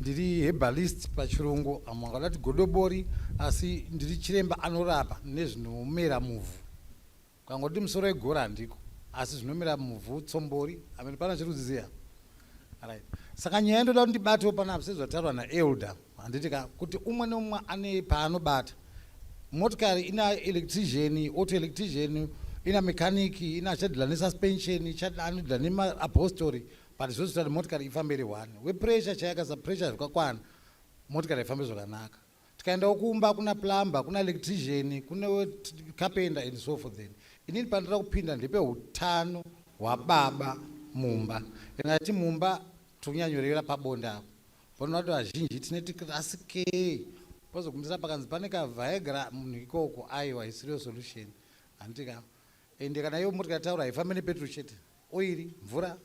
Ndiri herbalist pachirungu, amwe vakadati godobori, asi ndiri chiremba anorapa nezvinomera muvhu. Kangoti musoro wegora handiko, asi zvinomera muvhu tsombori, amene pana chirudziziya. Alright. Saka nyaya ndoda kuti ndibate panapa sezvataurwa naElder, handiti kuti umwe neumwe ane paanobata. Motikari ina electrician, auto electrician, ina mekaniki, ina chadila nesuspension, chadila nemaupholstery, but zvose kuti motikari ifambe iri one. Wepressure chayakaza pressure zvakakwana, motikari ifambe zvakanaka. Tikaenda kumba kuna plumber, kuna electrician, kuna carpenter and so forth. Inini pandira kupinda ndepe hutano hwababa mumba. Ingati mumba tunyanyorera pabonda apo. Pano watu vazhinji tineti asike. Pozo kumisa pakanzi pane ka Viagra munhu ikoko aiwa isiriyo solution. Andika ende kana yo motikari taura haifambi nepetrol chete. Oiri, mvura,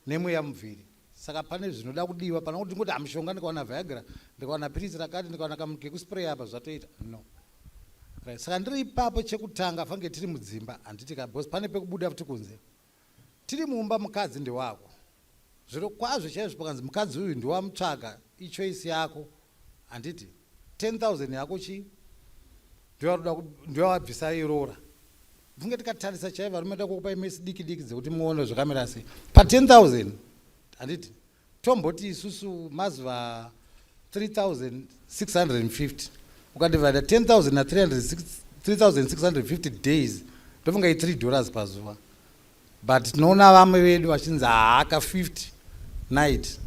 nemweya muviri. Saka pane zvinoda kudiwa, pana kuti ngoti amishonga ndikawana Viagra, ndikawana pirizi rakati, ndikawana kamukekuspraya apa zvatoita. No. Right. Saka ndiri ipapo chekutanga fange tiri mudzimba, handiti bosi pane pekubuda futi kunze. Tiri mumba mukadzi ndewako. Zviro kwazvo chaizvo pakanzi mukadzi uyu ndiwamutsvaga, ichoice yako. Handiti 10,000 yako chi? Ndiwabvisa irora. Funge tikatarisa chaiva varume takukupa imesi diki diki dzekuti muone zvakamira sei. Pa 10,000 handiti tomboti isusu mazuva 3,650. Ukadivida 10,000 na 3,650 days, ndofunga $3 pazuva. but tinoona vamwe vedu vachinzi haaka 50 night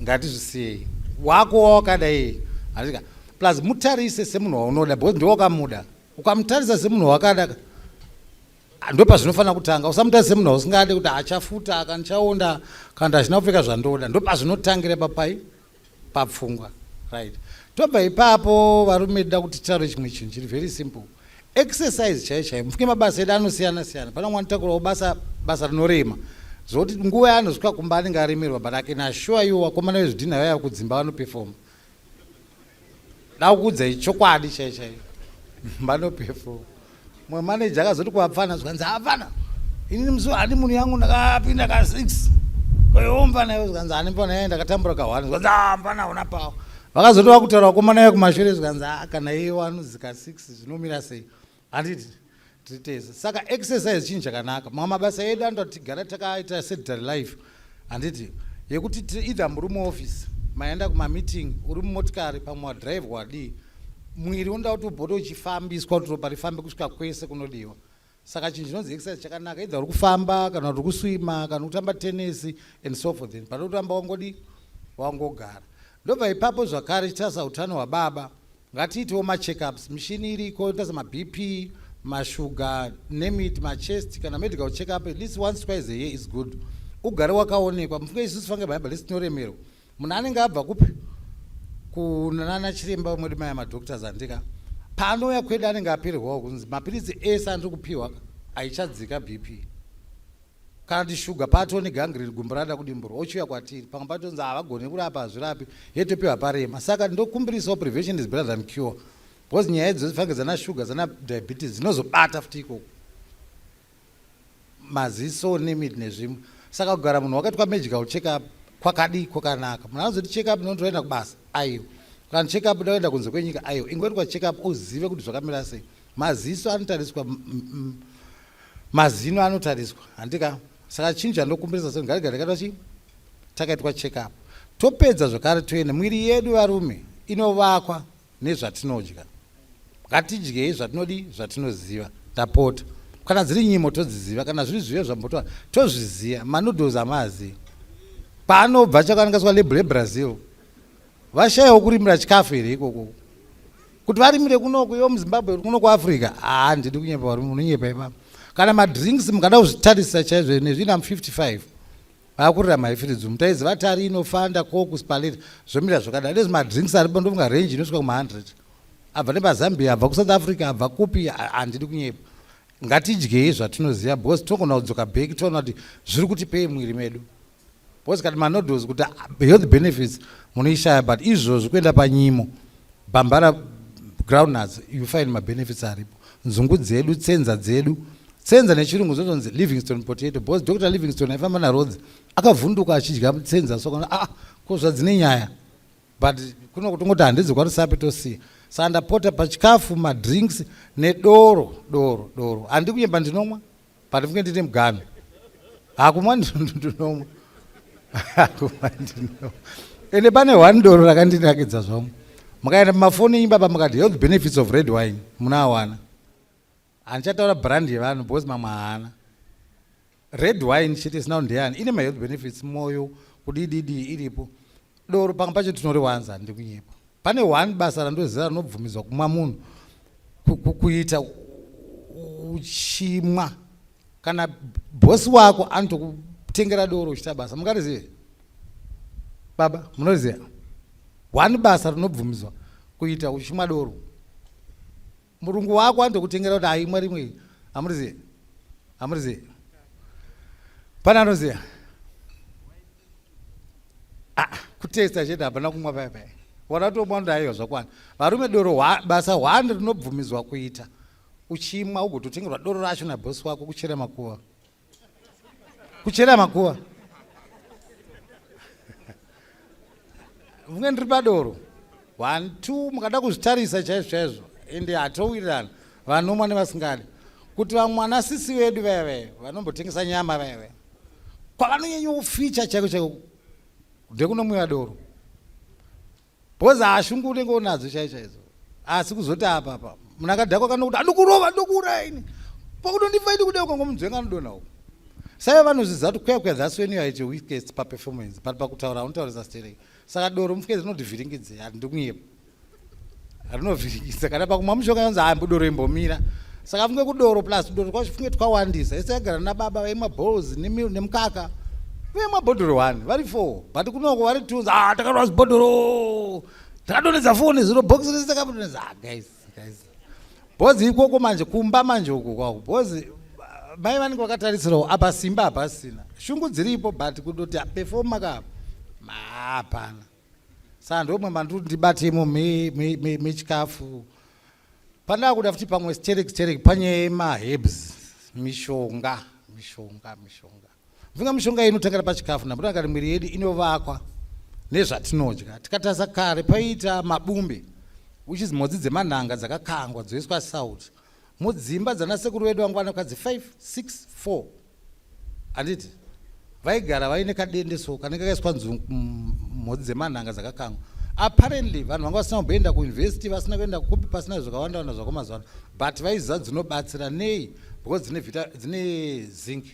ngatizvisiyei wako wakadai andika plus mutarise semunhu waunoda because ndiwo wakamuda ukamutarisa semunhu wakada ndo pazvinofanira kutanga usamutarisa semunhu usingade kuti achafuta akanichaonda kana achina kupfeka zvandoda ndo pazvinotangira papai papfungwa right tobva ipapo varume da kuti titaure chimwe chinhu chiri very simple exercise chaiyo mufunge mabasa edu anosiyana siyana pana mwana takurawo basa rinorema zvokuti nguva yaanozvika kumba anenge aremerwa but I can assure you vakomana vezvidhina vaya kudzimba vanoperforma da kukuudzai chokwadi chaiyo vanoperforma mumwe maneja akazoti kuvapfana zvikanzi apfana inini musi hani munhu yangu ndakapinda ka6 koyomba nayo zvikanzi hani mpana yaye ndakatambura ka1 zvikanzi mpana una pawo vakazoti vakutaura vakomana vayo kumashure zvikanzi kana iye wanuzika 6 zvinomira sei handiti titese saka exercise chinhu chakanaka mamwe mabasa edu anoda tigara takaita sedentary life handiti yekuti either muri muoffice maenda kumameeting uri mumotikari pamwe wadrive wadii mwiri unoda kuti ubhoda uchifambiswa kuti ropa rifambe kusvika kwese kunodiwa saka chinhu chinonzi exercise chakanaka either uri kufamba kana uri kuswima kana kutamba tenisi and so forth then pano kutamba wangodi wangogara ndobva ipapo zvakare chitarisa utano hwababa ngatiitewo macheckups mishini iriko tarisa mabp mashuga nemit machest kana medical checkup at least once twice a year is good ugare wakaonekwa mufunge isusu fange bhaibheri sitinoremero munhu anenge abva kupi kunana chiremba mwedu maya madoctors andika panouya kwedu anenge apererwawo kunzi mapirisi ese andiri kupiwa aichadzika bp kana kuti shuga patoni gangrene gumbo rada kudimburwa ochiuya kwatiri pamwe patonzi havagoni kurapa hazvirapi yetopiwa parema saka ndokumbirisawo prevention is better than cure because nyaya idzi fange dzana shuga dzana diabetes dzinozobata futi ikoko maziso nemiti nezvimwe saka kugara munhu wakatwa medical checkup kwakadi kwakanaka munhu anozoti checkup notoenda kubasa aiyo kana checkup ndaenda kunze kwenyika aiyo ingoitwa checkup uzive kuti zvakamira sei maziso anotariswa mazino anotariswa handika saka chinhu chandokumbirisa sei ngarigari katachi takaitwa checkup topedza zvakare toenda mwiri yedu varume inovakwa nezvatinodya ngatidyei zvatinodi zvatinoziva tapota kana dziri nyimo todziziva kana zviri zviyo zvambotoa tozviziva manoodles amazi paanobva chakanikaswa lebhu rebrazil vashayawo kurimira chikafu here ikoko kuti varimire kunoko iwo muzimbabwe kuno kuafrica ndidi kunyepa varume unonyepa ipapo kana madrinks mukada kuzvitarisa chaizvo nezvina 55 vakurira maifiridzo mutaizi vatari inofanda kokuspaleta zvomira zvakadai ndezvi madrinks aripo ndofunga range inosvika kuma100 abva nepazambia abva kusouth africa abva kupi handidi kunyepa ngatidyei zvatinoziva because togona kudzoka bheki toona kuti zviri kutipei mwiri medu because kati manoodles kuti health benefits munoishaya but izvozvi kuenda panyimo bambara groundnuts you find mabenefits aripo nzungu dzedu tsenza nechirungu zvotonzi livingstone potato because dr livingstone aifamba narodzi akavhunduka achidya tsenza sokana kozva dzine nyaya but kuno kutongoti handidzi kwarisapi tosiya saka ndapota pachikafu madrinks nedoro doro handi kuyemba ndinomwa but funge ndine mugano hakumwa ndinomwa ende pane 1 doro rakandinakidza zvamwe mukaenda pamafoni imba pamukati health benefits of red wine munawana handichataura brand yevanhu because mamwe haana red wine chete sina ndeyani ine mahealth benefits moyo kudididi iripo doro pamwe pacho tinoriwanza handi kunyepa pane 1 basa randoziva rinobvumidzwa kumwa munhu kuita uchimwa kana bhosi wako anotokutengera doro uchita basa mungarizive baba munoriziva 1 basa rinobvumidzwa kuita uchimwa doro murungu wako andokutengera kuti aimwa rimwe hamurizive pane anoziva kutesta chete hapana kumwa paipai waratomwa ndaiyo zvakwana varume doro basa 1 rinobvumidzwa kuita uchimwa ugototengerwa doro racho nabhosi wako kuchera makuva munge ndiri padoro 1 2 mukada kuzvitarisa chaizvo ende hatowirirana vanomwa nevasingadi kuti vamwana sisi vedu vaive vanombotengesa nyama vaive kwavanonyanya kuficha chaiko ndekunomwiwa doro bhozi haashungu unenge unadzo chaizvo asi kuzoti apapa munhu akadhakwa kana kuti andokurova ndokuuraini pakutondibva iti kudai ukangomunzvenga anodona uko Saka vanozviziva kuti kwekwe that's when you are at your weakest paperformance, but pakutaura unotaurisa stereki. Saka doro mufukezi rinodivhiringidze, handindikunyepa. Rinovhiringidza kana pakumwa mushonga yanzi doro imbomira. Saka funge kudoro plus doro kwachifunge twawandisa. Ese yagara nababa vaimwa bowls nemukaka. Vaimwa bhodhoro 1, vari 4. But kunoko vari 2, takarwa zibhodhoro. Takadonedza foni zero box risakadonedza. Guys. Bozi ikoko manje kumba manje uko kwako. Bozi mai vanenge vakatarisirawo apa simba hapasina. Shungu dziripo but kudoti performa ka hapana. Saka ndomwe mandiri ndibatemo mechikafu. Pandaa kuda futi pamwe stereki panyaya yemaherbs, mishonga. Mvinga mishonga inotangara pachikafu napo ngati mwiri yedu inovakwa nezvatinodya. Tikatasa kare paita mabumbe, which is modzi dzemanhanga dzakakangwa dzoiswa salt. Mudzimba dzana sekuru vedu vangu vanakadzi 5, 6, 4. Anditi vaigara vaine kadendeso kanenge kaiswa modzi dzemanhanga dzakakangwa. Apparently vanhu vanga vasina kumboenda kuuniversity, vasina kuenda kupi, pasina zvakawanda zvako mazuva ano, but vaiziva dzinobatsira nei because dzine zinc.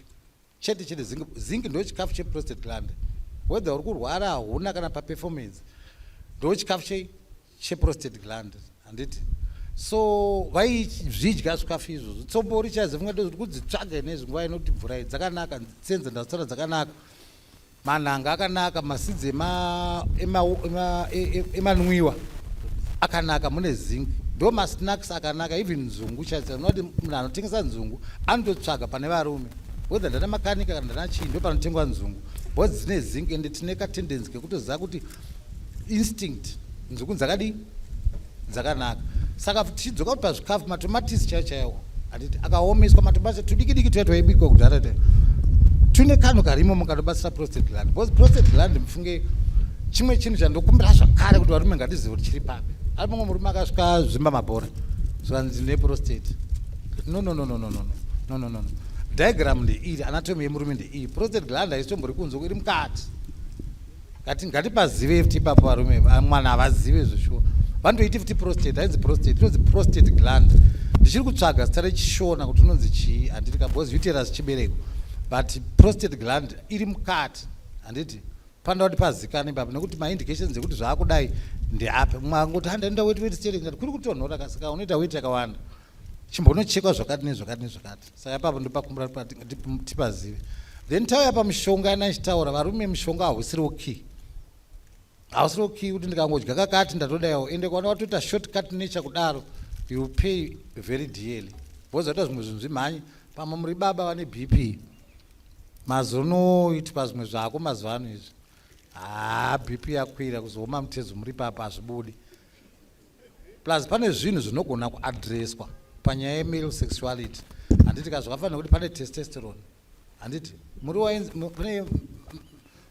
Chete zinc ndo chikafu cheprostate gland. Whether uri kurwara hauna kana paperformance, ndo chikafu cheprostate gland. Handiti so vaizvidya zvikafu izvozvo. Tsombori chaiziva kuti zviri kudzitsvaga nezvi nguva inoti mvura dzakanaka, tsenze ndasara dzakanaka, manhanga akanaka, masidzi emanwiwa akanaka, mune zinc. Ndo masnacks akanaka, even nzungu chaiziva. Unoti munhu anotengesa nzungu anototsvaga pane varume. Whether ndana makanika kana ndana chii, ndo panotengwa nzungu. Both dzine zinc ende tine katendency kekutoziva kuti instinct nzungu dzakanaka. Saka tichidzoka kuti pazvikafu matomatisi chaiwo handiti akaomeswa matomatisi tudiki tuya twaibikwa kudhara tune kanhu karimo mukatobatsira prostate gland. Because prostate gland mufunge chimwe chinhu chandokumbira zvakare kuti varume ngatizive kuti chiri papi. Ari pamwe murume akasvika zvimba mabhora zvanzi neprostate. No. Diagram ndeiri, anatomy yemurume ndeiri. Prostate gland haisitombori kunze, iri mukati. Ngatipazive futi ipapo varume, mwana havazive zveshuwa. Vandoiti futi prostate, hainzi prostate, inonzi prostate gland. Ndichiri kutsvaga zita rechishona kuti unonzi chii, handiti kabhozi uterus chibereko. But prostate gland iri mukati, handiti panda kuti pazikane ipapo, nekuti maindications ekuti zvaakudai ndeapi. Mwangoti handaenda weight steering, ngati kuri kutonhora, saka unoita weight yakawanda. Chimbonochekwa zvakati nezvakati. Saka ipapo ndopakumbira tipazive. Then tauya pamishonga yanachitaura, varume mishonga hausiriwo key. Hausiriwo key kuti ndikangodya kakati ndatodaiwo ende kwaona watoita shortcut nature kudaro, you will pay very dearly. Boza kuti zvimwe zvinhu zvimhanye, pamwe muri baba vane BP. Mazonoitwa zvimwe zvako mazuva ano izvi. BP yakwira kuzooma mutezo muri papa hazvibudi. Plus pane zvinhu zvinogona kuadreswa panyaya yemale sexuality. Handiti kazvakafanira kuti pane testosterone. Handiti pane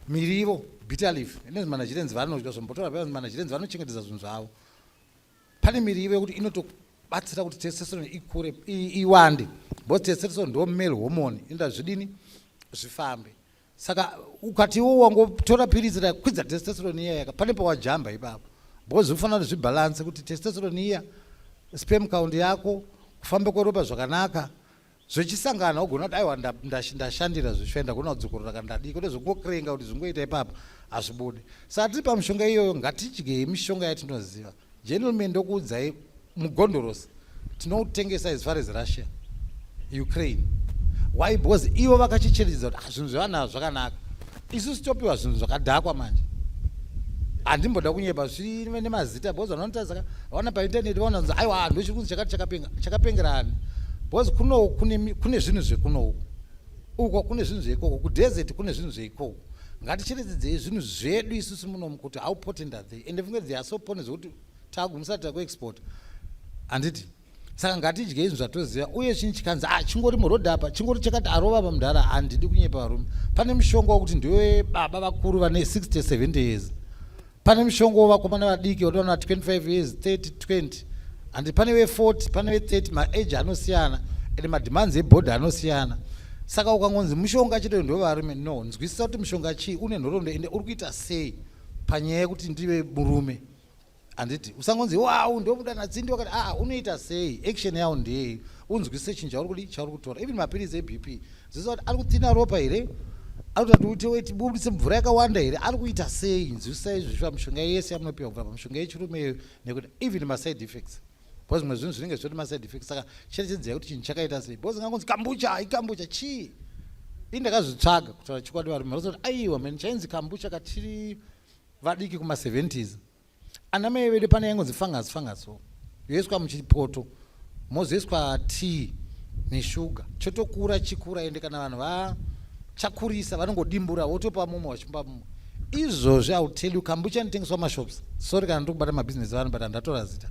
mirivo bitter leaf. Inonzi manajirenzi vanodya zvombotora paya manajirenzi vanochengetedza zvinhu zvavo. Pane mirivo yekuti inotobatsira kuti testosterone ikure iwande. Because testosterone ndo male hormone, inoda zvidini zvifambe. Saka ukatiwo wangotora pirizi rakwidza testosterone iya pane pawajamba ipapo. Because ufanira kuti zvibalance kuti testosterone iya, sperm count yako, kufamba kweropa zvakanaka, zvichisangana ugona kuti aiwa ndashandira zvichenda kuna kudzokorora kana ndadii, kuti zvokurenga kuti zvingoita ipapo hazvibudi. Saka tiri pamishonga iyoyo ngatidye mishonga yatinoziva. Gentlemen ndokuudzai mugondorosi tinoutengesa as far as Russia, Ukraine. Why? Because ivo vakachicherechedza kuti zvinhu zvavanazvo zvakanaka. Isusu topiwa zvinhu zvakadhakwa manje. Handimboda kunyepa zvive nemazita because vanotadza vaona painternet vaona kuti aiwa ndochiri kunzi chakati chakapengerani. Because kune zvinhu zvekuno uko, kune zvinhu zveikoko, kudesert kune zvinhu zveikoko. Ngaticherechedzei zvinhu zvedu isusu munomu kuti how potent are they, and funge they are so potent zvekuti tagumisati takuexport. Handiti saka ngatidyei zvinhu zvatoziva, uye chinhu chikanzi chingori murodhi apa, chingori chakati arova pamudhara, handidi kunyepa varume. Pane mushonga wekuti ndewe baba vakuru vane 60, 70 years. Pane mushonga wavakomana vadiki wataona 25 years, 30, 20. And pane we40, pane we30, maage anosiyana, ende mademands ebhodhi anosiyana. Saka ukangonzi mushonga chete ndovarume, no, nzwisisa kuti mushonga chii, une nhoroondo ende uri kuita sei panyaya yekuti ndiwe murume. Handiti usangonzi wow ndomuda natsindi wakati unoita sei, action yawo ndei. unzwisise chinhu chauri kudi chauri kutora. Even mapirizi eBP zviziva kuti ari kutina ropa here, ari kuti tibudise mvura yakawanda here, ari kuita sei. Nzwisisai izvi pamishonga yese yamunopiwa kubva pamishonga yechirume nekuti even maside effects. Because zvimwe zvinhu zvinenge zvoti maside effects, saka cherechedzai kuti chinhu chakaita sei. Because ngangonzi kambucha chii. Indakazvitsvaga kutaura chikwadi varume varozoti aiwa mani chainzi kambucha katiri vadiki kuma70s. Anamai vedu pane yaingonzi fangaso yoiswa muchipoto, mozoiswa tea neshuga, chotokura chikura, ende kana vanhu vachakurisa vanongodimbura votopa mumwe vachipa mumwe. Izvozvi I will tell you kambucha inotengeswa mashops. Sorry kana ndokubata mabusiness vanhu but ndatora zita.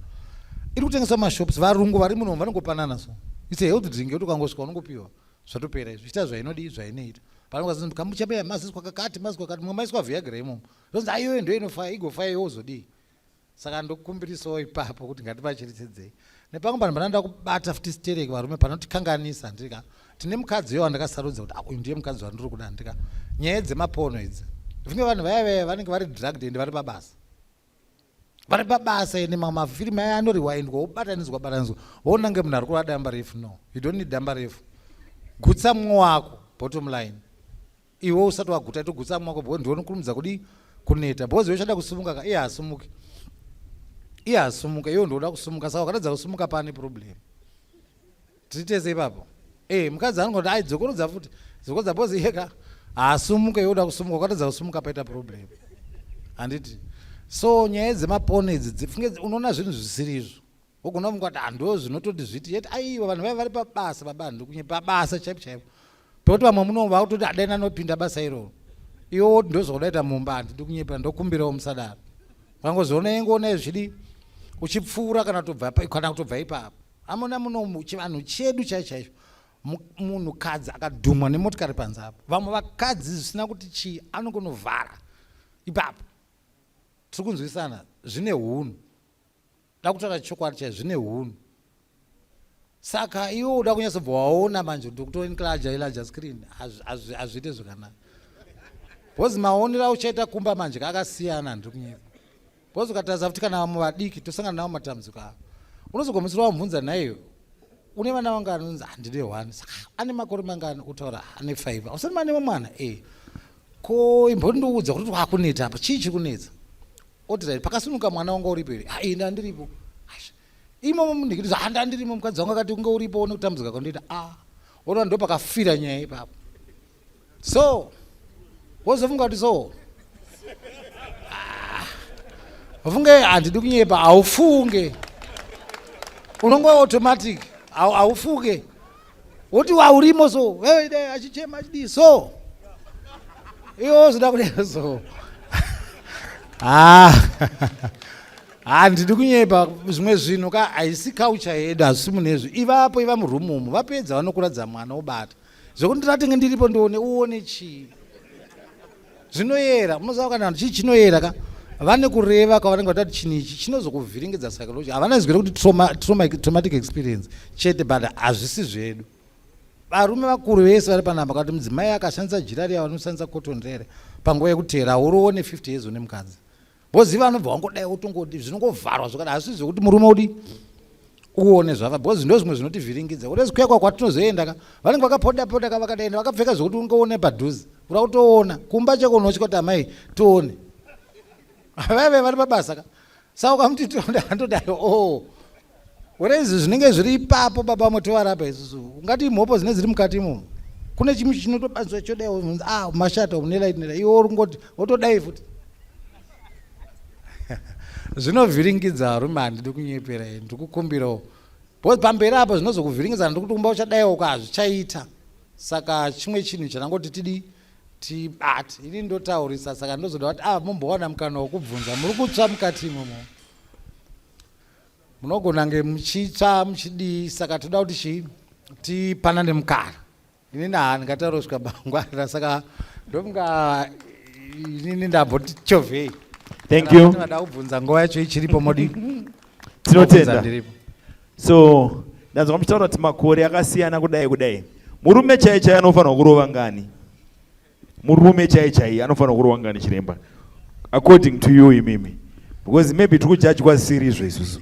Iri kutengeswa mashops, varungu vari muno vanongopanana so. It's a health drink yoti ukangosvika unongopiwa. Zvatopera izvi. Zviita zvainodi zvainoita. Panongozi kambucha peya maziswa kakati mumwe maiswa Viagra imomo. Ndonzi aiyo ndo inofa igofa yozodi. Saka ndokumbirisawo ipapo kuti ngativacherechedzei. Nepangu panhu pananda kubata futi stereki varume panotikanganisa ndika. Tine mukadzi wandakasarudza kuti uyu ndiye mukadzi wandiri kuda ndika. Nyaya dzemapono idzi. Vimwe vanhu vaya vanenge vari drugged ende vari pabasa. Vari pabasa ende mamwe mafilimi aya anoriwindwa obatanidzwa. Woona nge munhu ari kurwa damba refu. No, you don't need damba refu. Gutsa mumwe wako, bottom line. Iwe usati waguta togutsa mumwe wako because ndiwe unokurumidza kudi kuneta. Because iwe uchada kusumuka ka iye hasumuki. Iye hasumuka, iwe ndoda kusumuka, saka wakatadza kusumuka pane problem. Titese ipapo. Mukadzi anongoti ai dzokorodza futi. Dzokorodza because iye hasumuka, iwe unoda kusumuka, wakatadza kusumuka paita problem. Handiti. So nyaya dzemapono idzi dzifunge unoona zvinhu zvisiri izvo. Wogona kumungati ndo zvinototi zviti yeti aiwa vanhu vaya vari pabasa babandi kunye pabasa chaipo. Pekuti vamwe munobva kutoti adaini anopinda basa iroro. Iwo ndozvokudaita mumba handidi kunyepa ndokumbirawo musadaro. Vangozoona yengoona zvidi uchipfuura kana kutobva ipapo. Amona muno chivanhu chedu chaizvo. Munhukadzi akadhumwa nemotikari panze apo. Vamwe vakadzi zvisina kuti chii anogonovhara ipapo. Tiri kunzwisana zvine hunhu. Ndakutaura chokwadi chaizvo zvine hunhu. Saka iwo uda kunyatsobva waona manje kuti kutoenlarger screen hazviite zvakanaka. Because maonero uchaita kumba manje akasiyana ndiri kunyepa. Because ukatarisa futi kana vamwe vadiki tosangana navo matambudziko avo. Unozogumisira wamubvunza naye une vana vangani unonzi handine 1. Saka ane makore mangani utaura ane 5. Usati mane mwana ko imbondiudza kuti wakuneta apa chii chiri kunetsa. Oti right pakasunuka mwana wanga uripo here. Inde handiripo. Imomo ndikiti handandirimo mukadzi wangu akati kunge uripo one kutambudzika kondiita ona ndo pakafira nyaya ipapo. So wozofunga kuti so ufunge handidi kunyepa aufunge. Unongo automatic aufunge. Woti waurimo so wewe achichema achidi so. Iyo zida kudai so. Handidi kunyepa zvimwe zvinhu ka haisi culture yedu hazvisi munezvo. Ivapo iva murumu umu vapedza vanokuradza mwana obata. Zvokuti ndatinge ndiripo ndione uone chii. Zvinoyera munoziva kana chii chinoyera ka vane kureva kwavanenge vatati chinhu ichi chinozokuvhiringidza psychology. Havana zivire kuti traumatic experience chete but hazvisi zvedu. Varume vakuru vese vari panamba kuti mudzimai akashandisa jira riya vanoshandisa cotton rere panguva yekuteera haurone 50 years une mukadzi. Bozi vanobva wangodai utongoti zvinongovharwa zvakada hazvisi zvokuti murume udi uone zvava. Bozi ndo zvimwe zvinotivhiringidza. Kuti zikuya kwatinozoenda ka vanenge vakapoda ka vakadaenda vakapfeka zvokuti ungoone padhuze. Ura kutoona kumba chako unotyika kuti amai tione. Vave vari pabasa ka. Saka ukamuti tonda handodai ura izvi zvinenge zviri ipapo baba motovarapa isusu. Ungati mhopo dzine dziri mukati imo. Kune chimwe chinotobanzwa chodai mashata unelaitnera iwo ungoti wotodai futi. Zvinovhiringidza varume handidi kunyepera ndikukumbirawo. Because pamberi apo zvinozokuvhiringidza ndikuti kumba uchadaiwo hazvichaita. Saka chimwe chinhu chanangoti tibate. Ini ndotaurisa saka ndozoda kuti mumbowana mukana wokubvunza muri kutsva mukati imomo. Munogona nge muchitsva muchidii saka toda kuti tipanane mukana. Ini ndingataura kusvika bangwara saka ndomunga inini ndamboti chovhei. Thank you. Ndakubvunza nguva yacho ichiripo modi. Tinotenda. So ndazwa muchitaura kuti makore akasiyana kudai. Murume chai anofanira kurova ngani? Murume chai anofanira kurova ngani chiremba? According to you imimi. Because maybe tiri kujudge kwasiri izvo isusu.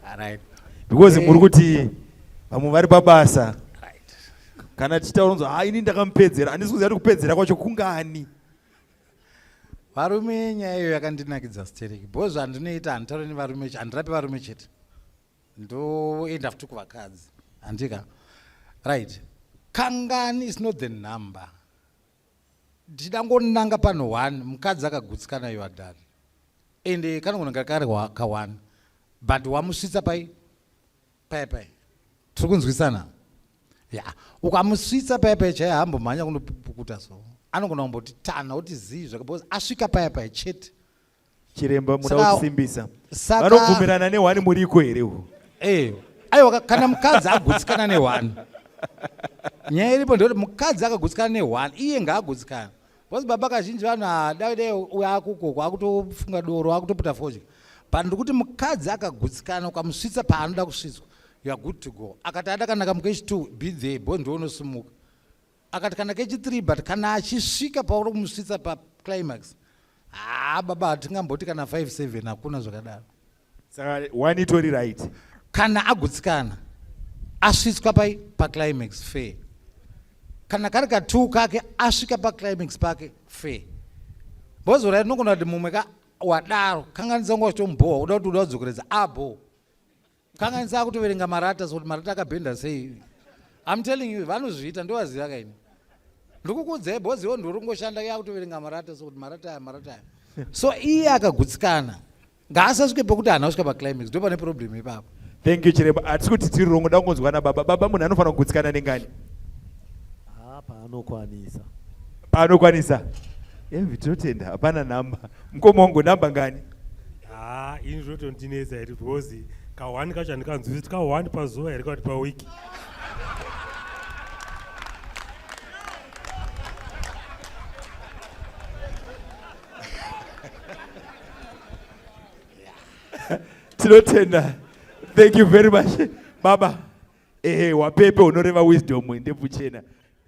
Alright. because muri kuti vamwe vari pabasa kana tichitaura kunzi ini ndakamupedzera handisi kuziva kuti kupedzera kwacho kungani. Varume nyaya iyo yakandinakidza stereki because zvandinoita handitauri nevarume handirapi varume chete ndoenda futi kuvakadzi handika right. Kangani is not the number. Ndidangonanga pano 1 mukadzi akagutsikana you are done ende kanogona kari ka 1 but wamusvitsa pai tiri kunzwisana ya ukamusvitsa pai chaiye hambomhanya kunopukuta so anogona kumboti tana kuti zii because asvika pai chete. Chiremba muda kusimbisa vanobvumirana ne1 muriko here uhu aiwa kana mukadzi agutsikana ne1 nyaya iripo ndekuti mukadzi akagutsikana ne1 iye ngaagutsikana because baba kazhinji vanhu dai uyo akukoko akutofunga doro akutoputa fodya but ndikuti mukadzi akagutsikana ukamusvitsa paanoda kusvitswa you are good to go. Akati ada kana kamukechi2 be there bo ndoonosumuka akati kana kechi3 but kana achisvika pauri kumusvitsa paclimax baba hatingamboti kana 5-7 hakuna zvakadaro. Saka 1 itori right. Kana agutsikana asvitswa paclimax fair. Kana kari ka2 kake asvika paclimax pake fair. Bozora inogona kuti mumwe wadaro kanganisa kunga chitombowa uda kuti uda kudzokeredza abo kanganisa kutoverenga marata so kuti marata akabhenda sei. I'm telling you vanozviita ndovaziva kaini ndikukudzai bhoziwo ndoringoshanda yakutoverenga marata so kuti marata aya so iye akagutsikana ngaasasvike pekuti hana kusvika paclimax ndo pane problem ipapo. Thank you Chiremba. Hatisi kuti tiri rongo dangonzwana baba munhu anofanira kugutsikana nengani paanokwanisa evi tinotenda hapana namba mukoma wangu namba ngani ini zvotondinetsa here because ka1 kacho handikanzwisi kuti ka1 pazuva here kati pawiki. tinotenda. Thank you very much baba. Wapepe unoreva wisdom ndepuchena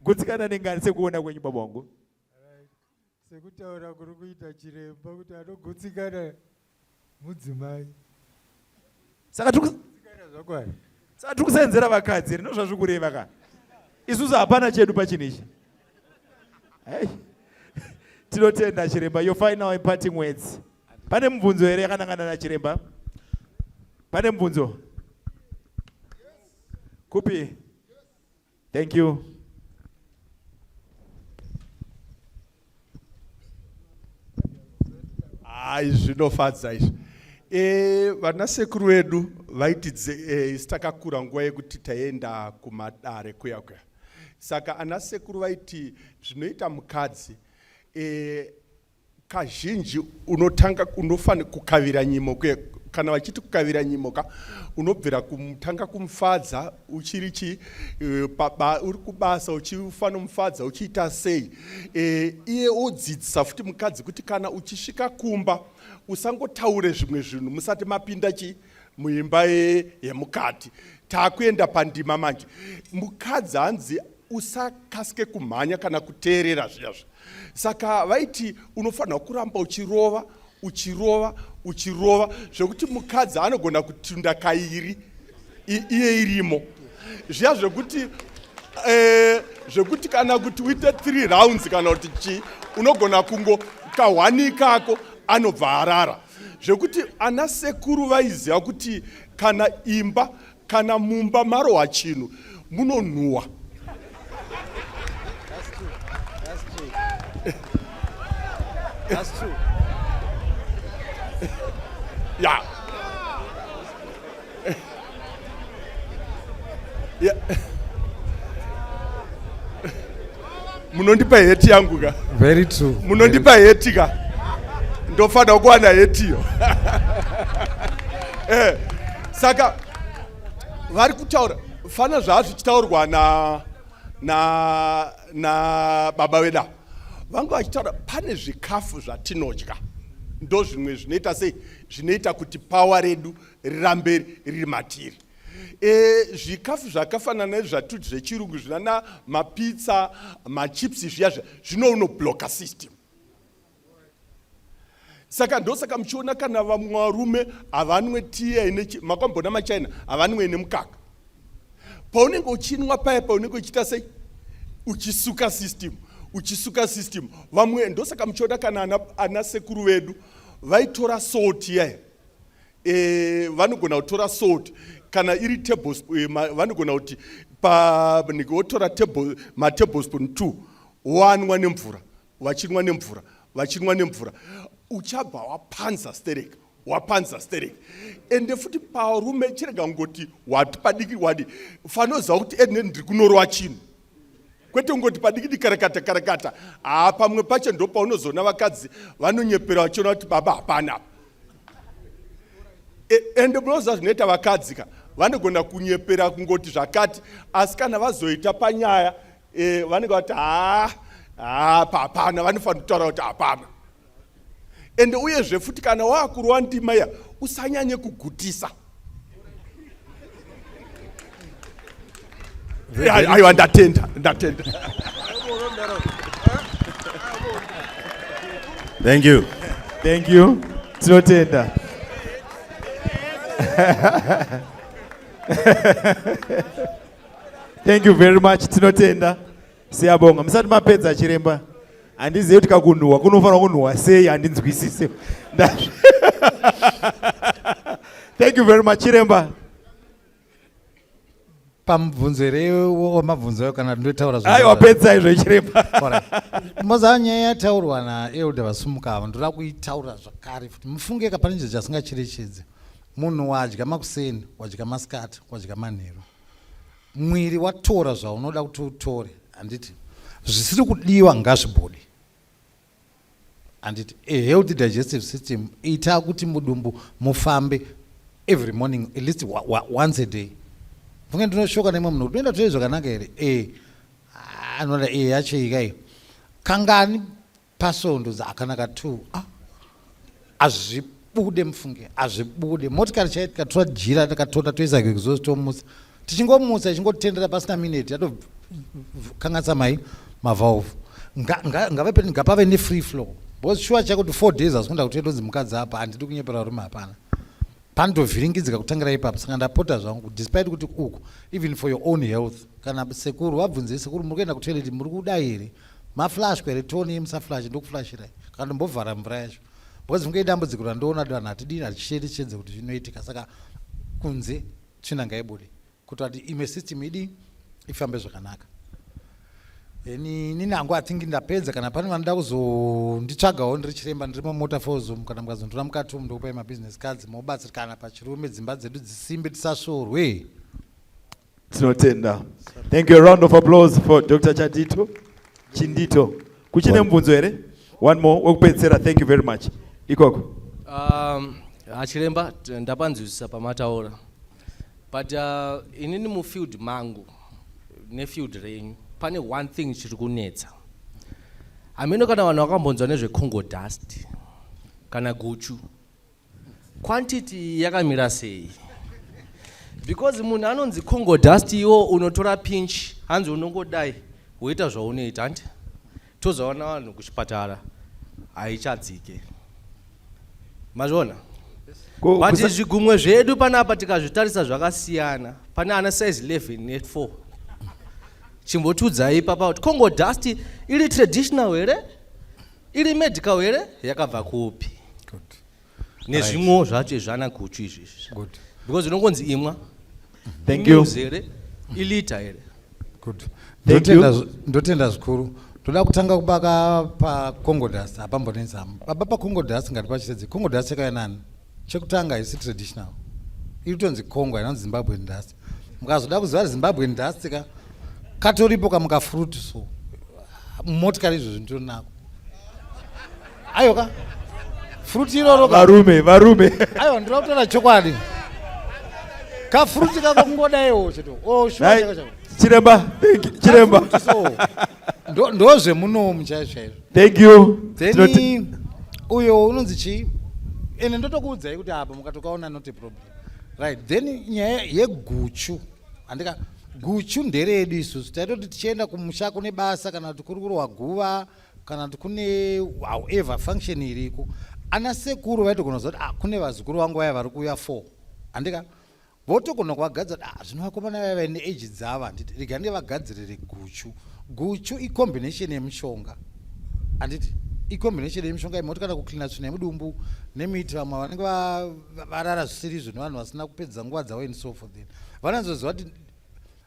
gutsikana nengani sekuona kwenyu baba wangu sekutaura kuri kuita Chiremba kuti anogutsikana mudzimai saka tiri kusenzera vakadzi rino zvazvikureva ka isusu hapana chedu pachinichi. Tinotenda Chiremba. Your final imparting words. Pane mubvunzo here yakanangana naChiremba? Pane mubvunzo? Kupi? Thank you. Zvinofadza izvi. Vanasekuru vedu vaiti takakura nguva yekuti taenda kumadare kuya. Saka anasekuru vaiti zvinoita mukadzi kazhinji unofana kukavira nyimo kuya. Kana vachiti kukavira nyimoka unobvira kumutanga kumufadza uchirichi uri kubasa uchifana mufadza uchiita sei. Iye odzidzisa futi mukadzi kuti kana uchisvika kumba usangotaure zvimwe zvinhu musati mapinda muimba yemukati. Takuenda pandima manje. Mukadzi hanzi usakasike kumhanya kana kuteerera zviyazvo. Saka vaiti unofanira kuramba uchirova zvekuti mukadzi anogona kutunda kairi iye irimo. Zviya zvekuti kana kuti uite 3 rounds kana kuti unogona kungo ka1 kako anobva arara. Zvekuti ana sekuru vaiziva kuti kana imba kana mumba marohwa chinhu munonhuhwa. That's true. Yeah. Munondipa heti yangu ka. Very true. Munondipa heti ka. Ndofana kuwana hetiyo. Saka vari kutaura fana zvazvo chitaurwa na baba veda. Vanga vachitaura pane zvikafu zvatinodya. Ndo zvimwe zvinoita sei zvinoita kuti power redu rirambe riri matiri. Zvikafu zvakafanana nezvatuti zvechirungu zvinana mapizza, machips zviya zvino blocker system. Saka ndosaka mchiona kana vamwe varume havanwe tea ine makwambona maChina havanwe ine mukaka. Paunenge uchinwa paya paunenge uchiita sei uchisuka system. Vamwe ndosaka mchiona kana ana sekuru vedu vaitora salt yaya. Vanogona kutora salt kana iri tablespoon vanogona kuti panenge wotora tablespoon 2 wanwa nemvura vachinwa nemvura uchabva wapanza stereka ende futi parume chirega ngoti wati padiki wadi fanoza kuti ndiri kunorwa chinhu kwete ngoti padiki karakata pamwe pacho ndo paunozona vakadzi vanonyepera vachiona kuti baba hapana ende munoziva zvinoita vakadzi ka vanogona kunyepera kungoti zvakati asi kana vazoita panyaya vanenge vati hapana vanofanira kutaura kuti hapana. Ende uyezve futi kana waakurwa ndima ya usanyanye kugutisa. Aiwa ndatenda. Thank you. Tinotenda. Thank you very much. Tinotenda. Siyabonga. Musati mapedza chiremba. Handizivi kuti kakunhuhwa kunofanira kunhuhwa sei handinzwisise. Thank you very much chiremba. Pamubvunzo wamabvunzo kana ndotaura zvino. Aiwa pedzai zvechiremba. Moza nyaya yataurwa naElder Vasumuka ava ndoda kuitaura zvakare futi mufunge kapane chinhu chasingacherechedze. Munhu wadya makuseni, wadya masikati, wadya manheru. Mwiri watora zvaunoda kuti utore. Handiti zvisiri kudiwa ngazvibode. Handiti a healthy digestive system ita kuti mudumbu mufambe every morning at least once a day. Funge ndinoshoka nemwe munhu unoenda kutoita zvakanaka here anoda yacheika kangani pasondo dzakanaka tu azvibude mufunge azvibude motikari chaiti katora jira takatora toisa exhaust tomusa tichingomutsa ichingotendera pasina minute kangatsa mavalve ngapave ne-free flow because sure chakuti 4 days asikunda kuti ndonzi mukadzi apa handidi kunyepera rume hapana panotovhiringidzika kutangira ipapo saka ndapota zvangu despite kuti uku even for your own health kana sekuru wabvunze sekuru muri kuenda kutoilet muri kudai here maflash kwere toni musaflash ndokuflashirai kana ndombovhara mvura yacho because funge dambudziko randoona danhu hatidini haticherechedze kuti zvinoitika saka kunze tsvina ngaibude kuti ati ime system idi ifambe zvakanaka. Nini hangu athingi ndapedza kana pane vanoda kuzonditsvagawo ndiri chiremba ndiri mumota fozomu kana mukazondora mukati umu ndokupai mabusiness cards mobatsirikana pachirume dzimba dzedu dzisimbe tisasvorwe. Tinotenda. Thank you. A round of applause for Dr. Chindito. Kuchine mbunzo here? One more. Wekupedzera. Thank you very much. Ikoko. Chiremba ndapanzwisisa pamataura. But inini mufield mangu nefield renyu pane one thing chiri kunetsa. Ameno kana vanhu vakambonzwa nezveCongo dust kana guchu quantity yakamira sei? Because munhu anonzi Congo dust iwo unotora pinch hanzi unongodai woita zvaunoita andi tozaona vanhu kuchipatara haichadzike mazvona. But zvigumwe zvedu panapa tikazvitarisa zvakasiyana pane ana size 11 ne4 chimbotudzai papa kuti Congo dust iri traditional here iri medical here yakabva kupi nezvimwe zvacho zvana guchu izvizvi because unongonzi imwa. Thank you. Ilita here. Good. Ndotenda zvikuru. Toda kutanga kubaka pa Congo dust apambonenzamo. Baba pa Congo dust ngati pachitedze Congo dust yakayanani. Chekutanga isi traditional. Iritonzi Congo inonzi Zimbabwean dust. Mukazoda kuziva Zimbabwean dust ka katoripo kamuka fruit so. Motikari izvo zvintonako. Ayoka. Fruit iroro ka. Varume. Ayo ndira kutora chokwadi. Ka fruit ka kungodaiwo chito. Oh sure chakacho. Chiremba. Chiremba. Ndozve muno muchaizvo. Thank you. Then uyo unonzi chi ene ndotokuudzai kuti apa mukatokaona not a problem. Right. Then nyaya yeguchu. Andika guchu nderedu isusu taitoti tichienda kumusha kune basa kana kuti kuri kurwa guva kana kuti kune however function iriko ana sekuru vaitogona kuzoti kune vazukuru vangu vaya vari kuuya 4 handika votogona kuvagadzira zvino vakomana vaya vaine age dzava handiti rega ndevagadzirire guchu icombination yemishonga handiti icombination yemishonga imoti kana kuklina tsvina yemudumbu nemiti vamwe vanenge varara zvisiri izvo nevanhu vasina kupedza nguva dzavo and so forth vananzoziva kuti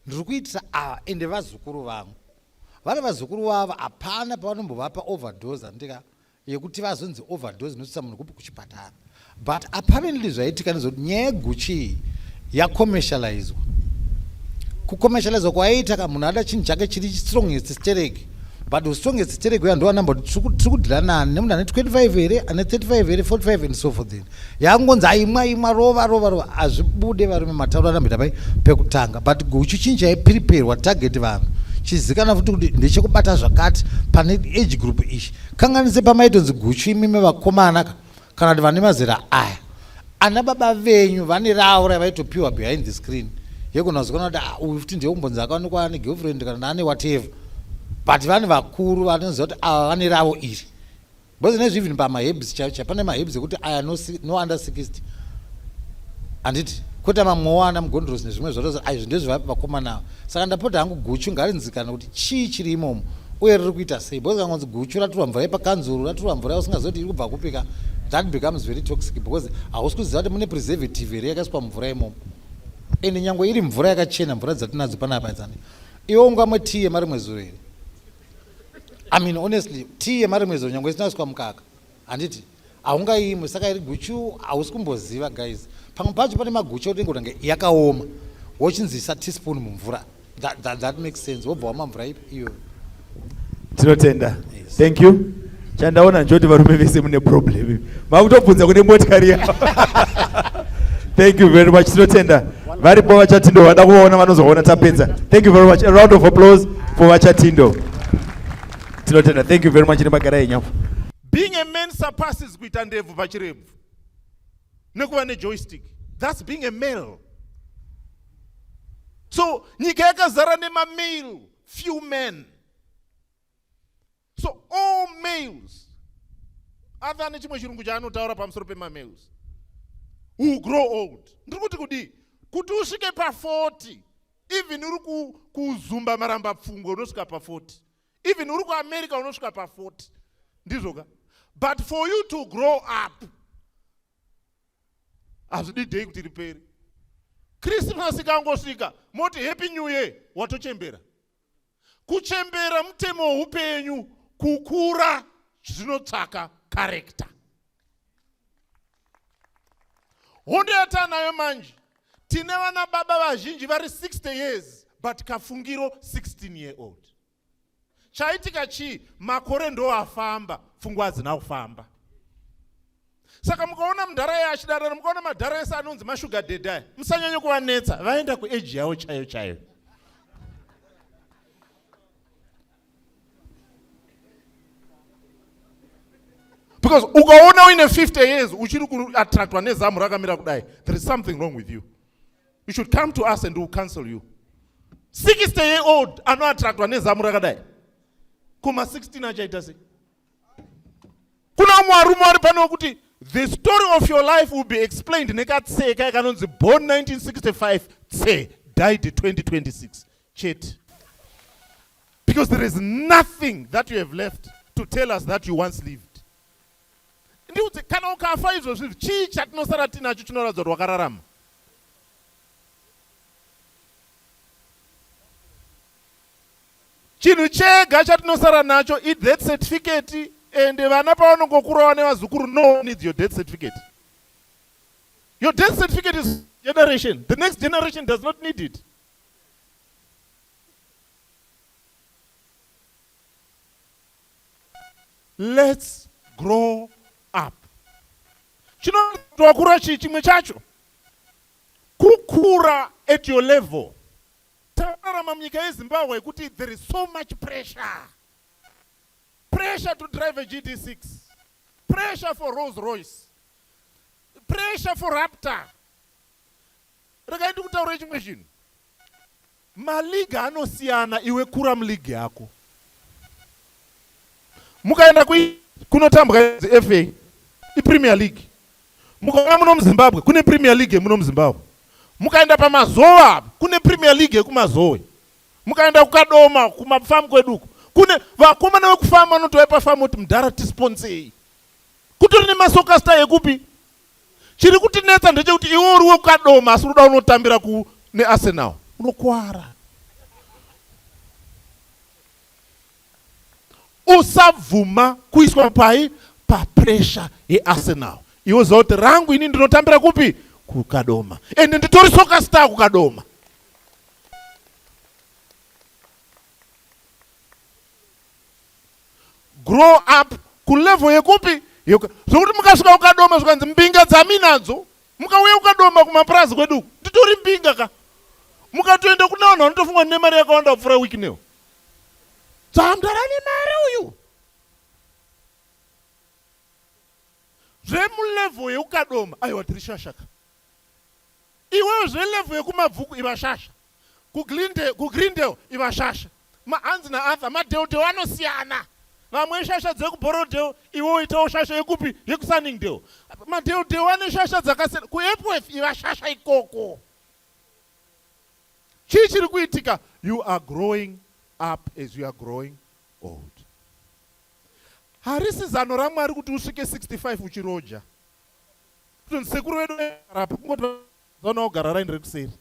ndiri kuitira ava ende vazukuru vangu vari vazukuru vavo hapana pavanombovapa overdose handika yekuti vazonzi overdose inotsisa munhu kupi kuchipatara but apparently zvaitika nezvoti nyaya yeguchi yacommercializwa kucommercializwa kwaiita ka munhu ada chinhu chake chiri strongest stereki but strongest stereki uya ndowanamba kuti tiri kudhila nani nemunhu ane 25 here ane 35 here 45 and so forth yangonzi aimwa rova hazvibude varume matauro anambita pai pekutanga but guchi chinhu chaipreperwa target vanhu chizikana futi kuti ndechekubata zvakati pane age group ishi kanganise pamaitonzi guchu imime vakomana kana kuti vane mazera aya ana baba venyu vane ravo ravaitopiwa behind the screen yekunazikana kuti uyu futi ndeumbonzi akaonekwa ane girlfriend kana naane whatever but vane vakuru vanoziva kuti ava vane ravo iri because nezvivini pamahebs chaicho pane mahebs ekuti aya no under 60 handiti kwete mamwowana mugondrosi nezvimwe zvotozi aizvo ndezvevakomanawo saka ndapota hangu guchu ngarinzikana kuti chii chiri imomo uye riri kuita sei because kangonzi guchu raturwa mvura yepakanzuru raturwa mvura usingazoti iri kubva kupika that becomes very toxic because hausi kuziva kuti mune preservative here yakaiswa mvura imomo ende nyangwe iri mvura yakachena mvura dzatinadzo panapa dzani iwe ungamwe tii yemarimwe zuro here I mean honestly tii yemarimwe zuro nyangwe isinaiswa mukaka handiti haungaimwe saka iri guchu hausi kumboziva guys pamwe pacho pane maguchu auti ngotange yakaoma wochinzisa teaspoon mumvura that makes sense wobva wamamvura iyo tinotenda thank you chandaona njoti varume vese mune problem makutobvunza kune motikari yavo thank you very much tinotenda varipo vachatindo vada kuvaona vanozoona tapedza thank you very much a round of applause for vachatindo tinotenda thank you very much nemagara enyafu being a man surpasses kuita ndebvu pachirebvu nekuva nejoystick that's being a male so nyika yakazara nemamale few men so all males other nechimwe chirungu chaanotaura pamusoro pemamales who grow old ndiri kuti kudi kuti usvike pa40 even uri kuzumba maramba pfungwe unosvika pa40 even uri kuamerica unosvika pa40 ndizvoka but for you to grow up hazvidi dei kuti ripere krismasi kangosvika moti happy new year watochembera kuchembera mutemo weupenyu kukura zvinotsvaka character hondo yatanayo manje tine vana baba vazhinji vari 60 years but kafungiro 16 year old chaitika chii makore ndo afamba pfungwa hadzina kufamba saka mukaona mundhara achidarana mukaona madhara ese anonzi mashuga dedai musanyanye kuvanetsa vaenda kueji yavo chaiyo chaiyo because ukaona uine 50 years uchiri kuattractwa nezamu rakamira kudai there is something wrong with you you should come to us and we'll counsel you 60 year old anoattractwa nezamu rakadai kuma 16 achaita sei kuna mwarume ari pano kuti the story of your life will be explained nekatseka yakanonzi born 1965 tse died 2026 chete because there is nothing that you have left to tell us that you once lived ndiuti kana ukafa izvozvi chii chatinosara tinacho chinoratidza kuti wakararama chinhu chega chatinosara nacho ideath certificate ende vana pavanongokurawo nevazukuru no one needs your death certificate your death certificate is generation the next generation does not need it let's grow up chinotoakura chii chimwe chacho kukura at your level tararama munyika yezimbabwe kuti there is so much pressure to drive a GD6 pressure for Rolls Royce pressure for Raptor regai ndikutaura chimwe chinhu maliga anosiyana iwe kura muligi yako mukaenda kunotambwa FA iPremier League. Mukaona muno muZimbabwe kune Premier League muno muZimbabwe. Mukaenda pamazowa kune Premier League yekumazowe. Mukaenda kukadoma kumafamu kweduko kune vakomana vekufamba vanotouya pafamu kuti mudhara tisponsei. Kutori nemasoka star ekupi? Chiri kutinetsa ndechekuti iwe uri wekukadoma asi unoda unotambira neArsenal. Unokuwara. Usabvuma kuiswa pai papressure yeArsenal. Iwe zoti rangu ini ndinotambira kupi? Kukadoma. Ende nditori soka star kukadoma. Grow up kulevel yekupi? Zokuti mukasvika kukadoma zvikanzi mbinga dzaminadzo. Mukauya kukadoma kumaprazi kwedu. Nditori mbinga ka. Mukatoenda kuna vanhu vanotofunga nemari yakawanda kupfuura wiki neyo. Dzamdara nemari uyu. Zvemulevel yekukadoma aiwa tiri shashaka. Iwewe zvelevel yekumabvuku ivashasha. Kugrindale ivashasha. Mahanzi naArthur madheodheo anosiyana. Vamwe shasha dzekuborodheo iwe itawo shasha yekupi? Yekusunningdale. Madheodheo ane shasha dzakasiyana. KuEpworth ivashasha ikoko. Chii chiri kuitika? You are growing up as you are growing old. Harisi zano raMwari kuti usvike 65 uchiroja. Kuti sekuru wedu rapa kungoti zona ogara raindire kuseri.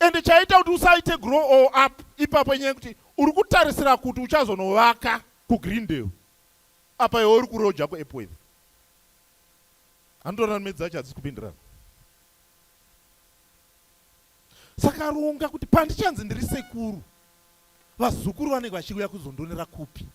Ende chaita kuti usaite grow up ipapo nyaya kuti uri kutarisira kuti uchazonovaka kuGreendale. Apa iwe uri kuroja kuEpworth. Handorana medzi acho hadzisi kupindirana. Saka ronga kuti pandichanzi ndiri sekuru, vazukuru vanenge vachiuya kuzondonera kupi.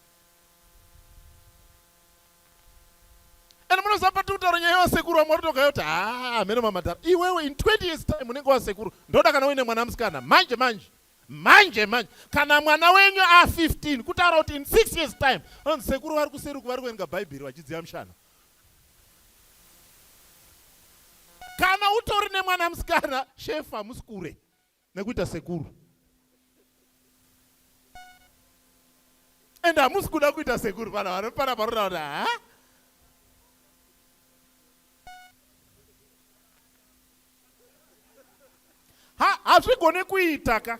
Ende munoziva pati kutaura nyaya yasekuru vamwe vatogaya kuti hamene mamadhara. Iwewe in 20 years time unenge wasekuru. Ndoda kana uine mwana musikana manje. Kana mwana wenyu a15 kutaura kuti in 6 years time vanhu sekuru vari kuseri kuvari kuverenga Bhaibheri vachidziya mushana. Kana utori nemwana musikana shefa musikure nekuita sekuru. Ende hamusi kuda kuita sekuru pana vanopana paroda kuti hazvigone kuita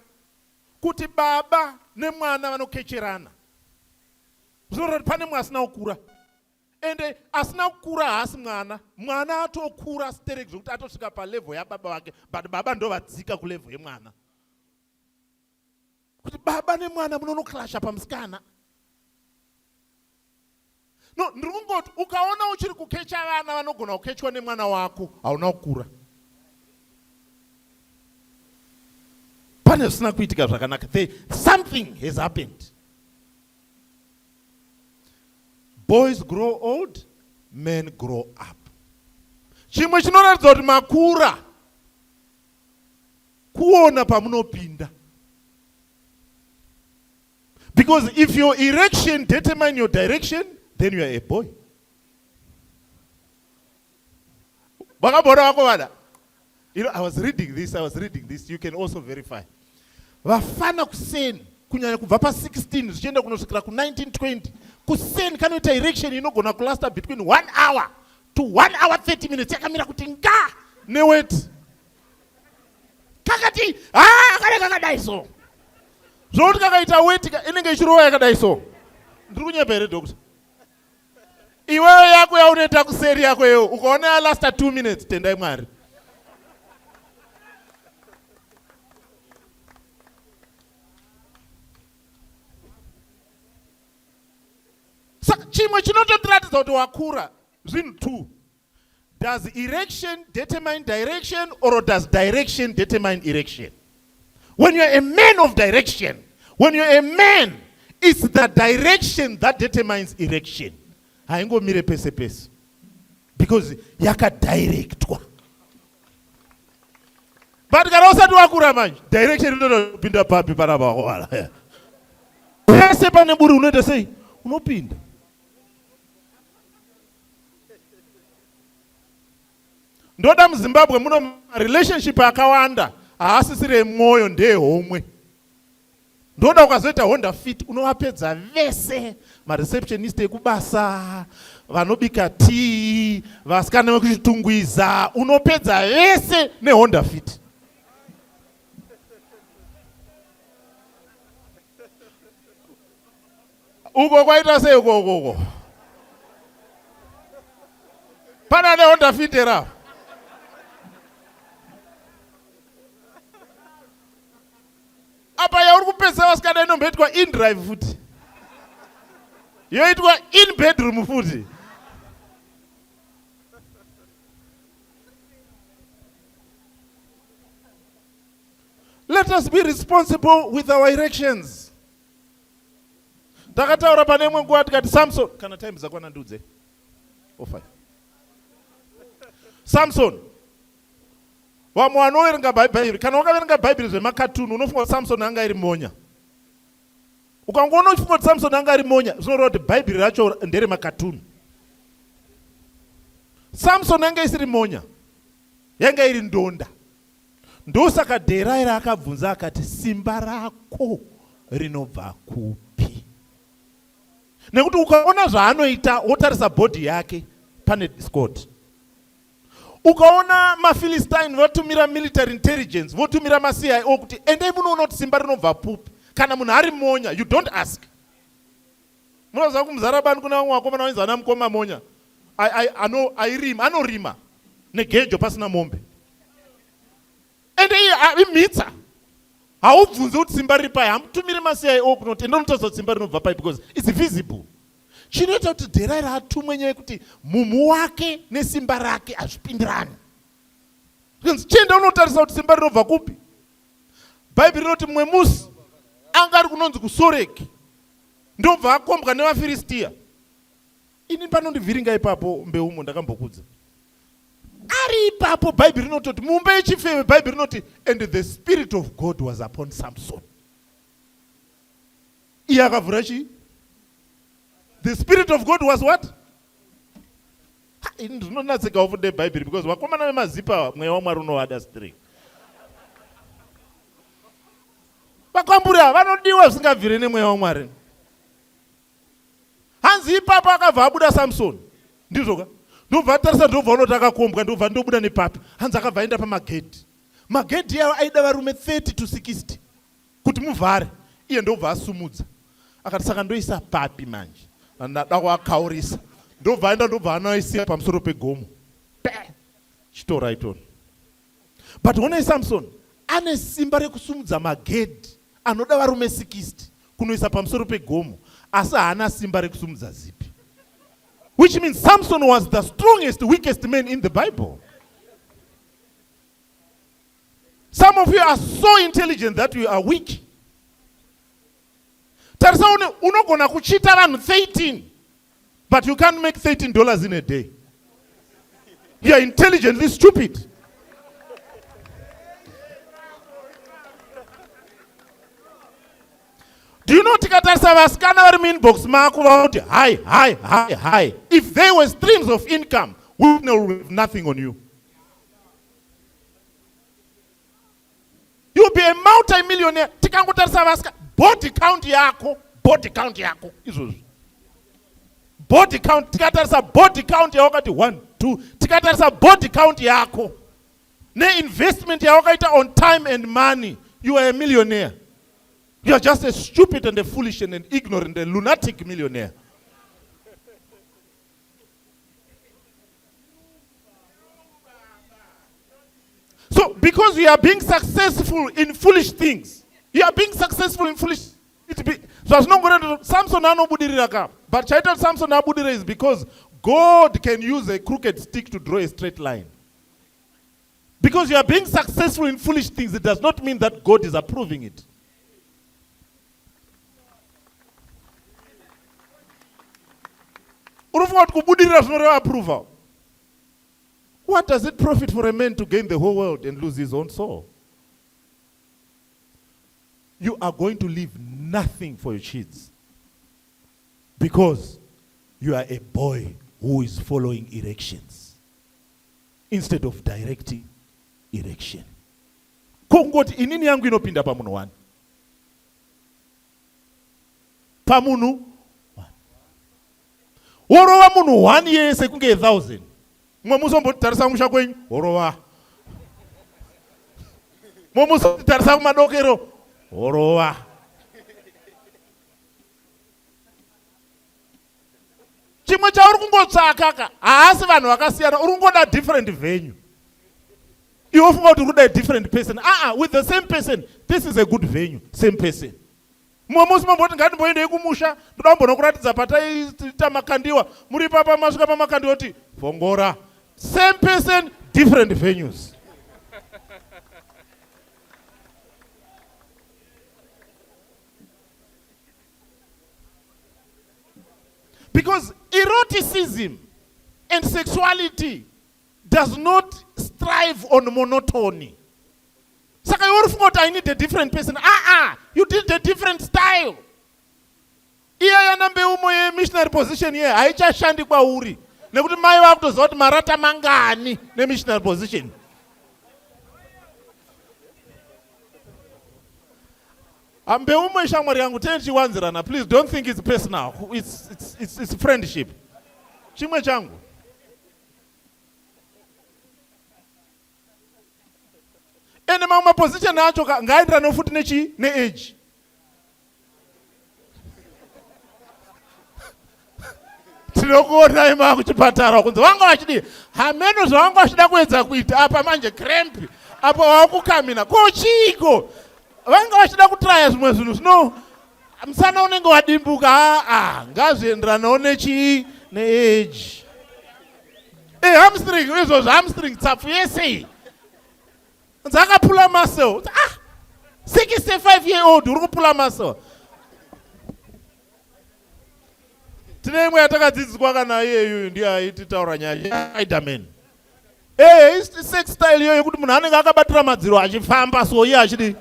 kuti baba nemwana vanokecherana. Zvoroti kuti pane mwe asina kukura. Ende asina kukura haasi mwana atokura stereki zvokuti atosvika palevel yababa wake, but baba ndo vadzika kulevel yemwana. Kuti baba nemwana munonoklasha pamusikana. No, ndiri kungoti ukaona uchiri kukecha vana vanogona kukechwa nemwana wako hauna kukura. Pane zvisina kuitika zvakanaka. Something has happened. Boys grow old, men grow up. Chimwe chinoratidza kuti makura kuona pamunopinda. Because if your erection determines your direction, then you are a boy. You know, I was reading this. You can also verify. Vafana kuseni kunyanya kubva pa16 zvichienda kunosvikira ku1920 kuseni kanoita erection inogona kulasta between 1 hour to 1 hour 30 minutes yakamira kuti nga neweti kakati kakadai so zvokuti kakaita weti inenge ichirova yakadai so. Ndiri kunyepa here doctor? Iwewe yako yaunoita kuseri yako yewo ukaona yalasta 2 minutes tendai Mwari. Chimwe chinototiratidza kuti wakura zvinhu 2. Does erection determine direction or does direction determine erection? When you're a man of direction, when you're a man, it's the direction that determines erection. Haingomire pese pese. Because yakadirectwa. But kana usati wakura manje, direction inotopinda papi panapa wala. Pese pane buri unoita sei? Unopinda. Ndoda muZimbabwe muno relationship akawanda haasisire mwoyo ndehomwe. Ndoda ukazoita Honda Fit unovapedza vese, mareceptionist ekubasa, vanobika tea, vasikana vekuchitungwiza, unopedza vese neHonda Fit. Uko kwaita sei uko? Pana neHonda Fit era. Apa yauri kupedza vasikana inomboitwa in drive futi. Yoitwa in bedroom futi. Let us be responsible with our erections. Takataura pane imwe nguva tikati Samson, kana time dzakwana ndudze. 05. Samson. Vamwe vanoverenga Bhaibheri, kana wakaverenga Bhaibheri zvemakatuni unofunga kuti Samson anga iri monya. Ukangoona uchifunga kuti Samson anga iri monya, zvinoreva kuti Bhaibheri racho ndere makatuni. Samson anga isiri monya, yanga iri ndonda. Ndosaka Dheraira akabvunza akati, simba rako rinobva kupi? Nekuti ukaona zvaanoita wotarisa body yake pane discord. Ukaona maFilistine votumira military intelligence, votumira maCIO kuti endai munoona kuti simba rinobva pupi. Kana munhu ari monya, you don't ask. Munoziva kumuzarabani kuna vamwe vakomana vainzana mukoma monya. Anorima negejo pasina mombe. Ende imitsa. Haubvunze kuti simba riri pai, hamutumiri maCIO kunoti enda unotaridza kuti simba rinobva pai because it's visible. Chinoita kuti Dheraira atumwe nyaya yekuti mumu wake nesimba rake hazvipindirani. Chienda unotarisa kuti simba rinobva kupi. Bhaibheri rinoti mumwe musi anga ari kunonzi kuSoreki, ndobva akombwa nevaFiristia. Ini panondivhiringa ipapo mbeumo ndakambokudza. Ari ipapo Bhaibheri rinototi mumba yechifeve, Bhaibheri rinoti and the spirit of God was upon Samson. Iye akavhura chii? The spirit of God was what? Ini ndinonatsika ufunde Bhaibheri because vakomana vemazipa mweya waMwari unovada straight. Vakwambura vanodiwa zvisingabviri nemweya waMwari. Hanzi ipapo akabva abuda Samson. Ndizvoka? Ndobva atarisa ndobva unoti akakombwa ndobva ndobuda nepapi. Hanzi akabva aenda pamagedhi. Magedhi yawo aida varume 30 to 60 kuti muvhare. Iye ndobva asumudza. Akati saka ndoisa papi manje. Ndada kuakaurisa. Ndobva aenda ndobva anoisiya pamusoro pegomo. Chitora itona. But onai Samson ane simba rekusumudza magedhi anoda varume 60 kunoisa pamusoro pegomo, asi haana simba rekusumudza zipi. Which means Samson was the strongest, weakest man in the Bible. Some of you are so intelligent that you are weak. Tarisa unogona kuchita vanhu 13, but you can't make $13 in a day. You are intelligently stupid. Do you know tikatarisa vasikana vari muinbox mako vanoti hi. If there were streams of income, we would have nothing on you. You'll be a multi-millionaire. Tikangotarisa vasikana body count yako izvozvo. Body count, tikatarisa body count yawakati 1 2, tikatarisa body count yako ne-investment yawakaita on time and money, you are a millionaire. You are just a stupid and a foolish and an ignorant and lunatic millionaire. So, because you are being successful in foolish things, you are being successful in foolish. So, as no good Samson anobudiraka, but chaita Samson abudire is because God can use a crooked stick to draw a straight line. Because you are being successful in foolish things, it does not mean that God is approving it. What does it profit for a man to gain the whole world and lose his own soul? You are going to leave nothing for your kids because you are a boy who is following erections instead of directing erection. Kongoti inini yangu inopinda pamunhu wani. pamunhu worova munhu 1 yese kunge 1000. Mumwe musombotarisa musha kwenyu worova. Mumwe musotarisa kumadokero worova. Chimwe chauri kungotsvaka haasi vanhu vakasiyana, uri kungoda different venue. You often go to a different person. With the same person, this is a good venue. Same person. Mumusi mamboti ngatimboende kumusha, ndambona kuratidza pataita makandiwa, muri papa masvika pamakandiwa kuti Fongora. Same person, different venues. Because eroticism and sexuality does not strive on monotony. Saka you thought I need a different person. You did a different style. Iya yanambe umo ye missionary position ye haichashandi kwauri. Nekuti mai vakutoziva kuti marata mangani ne missionary position. Ambe umo shamwari yangu tenchiwanzirana. Please don't think it's personal. It's friendship. Chimwe changu. Ene mama position acho ngaendera nofuti nechi age. Tinokuona ima kuchipatara kunzi wanga wachidi hameno zvawanga wachida kuedza kuita apa manje cramp apa wakukamina kochiko vanga vachida kutraya zvimwe zvinhu zvino musana unenge wadimbuka ngazvienderanawo nechi neage. Hamstring izvozvo hamstring tsapfu yese dzakapula muscle. 65-year-old uri kupula muscle. Tine imwe yatakadzidziswa kana iyeyu ndiye aititaura nyaya aidamen. Sex style iyoyo kuti munhu anenge akabatira madziro achifamba so iye achidi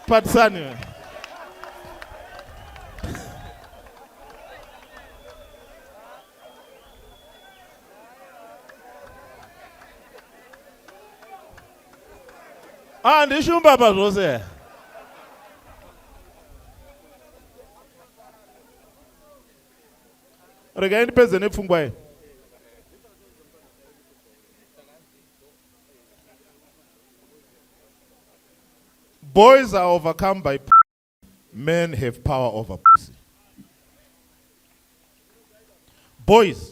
patisani. Ndishumba pa zvose. Regai ndipedze nepfungwa iyi. Boys are overcome by men have power over pussy. Boys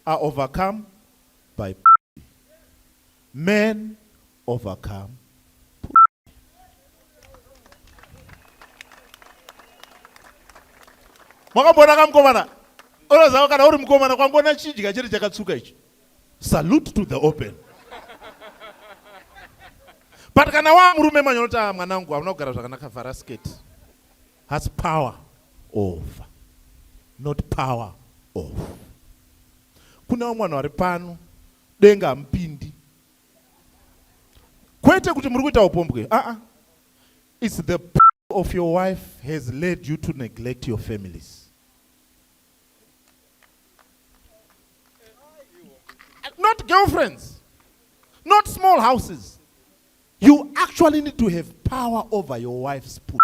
are overcome by men overcome. Makambona kamkomana. Orozawa kana uri mukomana kwangona chidya chiri chakatsuka ichi. Salute to the open. But kana wa murume manyota mwanangu amuna kugara zvakanaka vhara skate. Has power over. Not power off. Kuna mwana wari pano denga mpindi. Kwete kuti muri kuita upombwe. It's the power of your wife has led you to neglect your families. Not girlfriends, not small houses. You actually need to have power over your wife's pussy.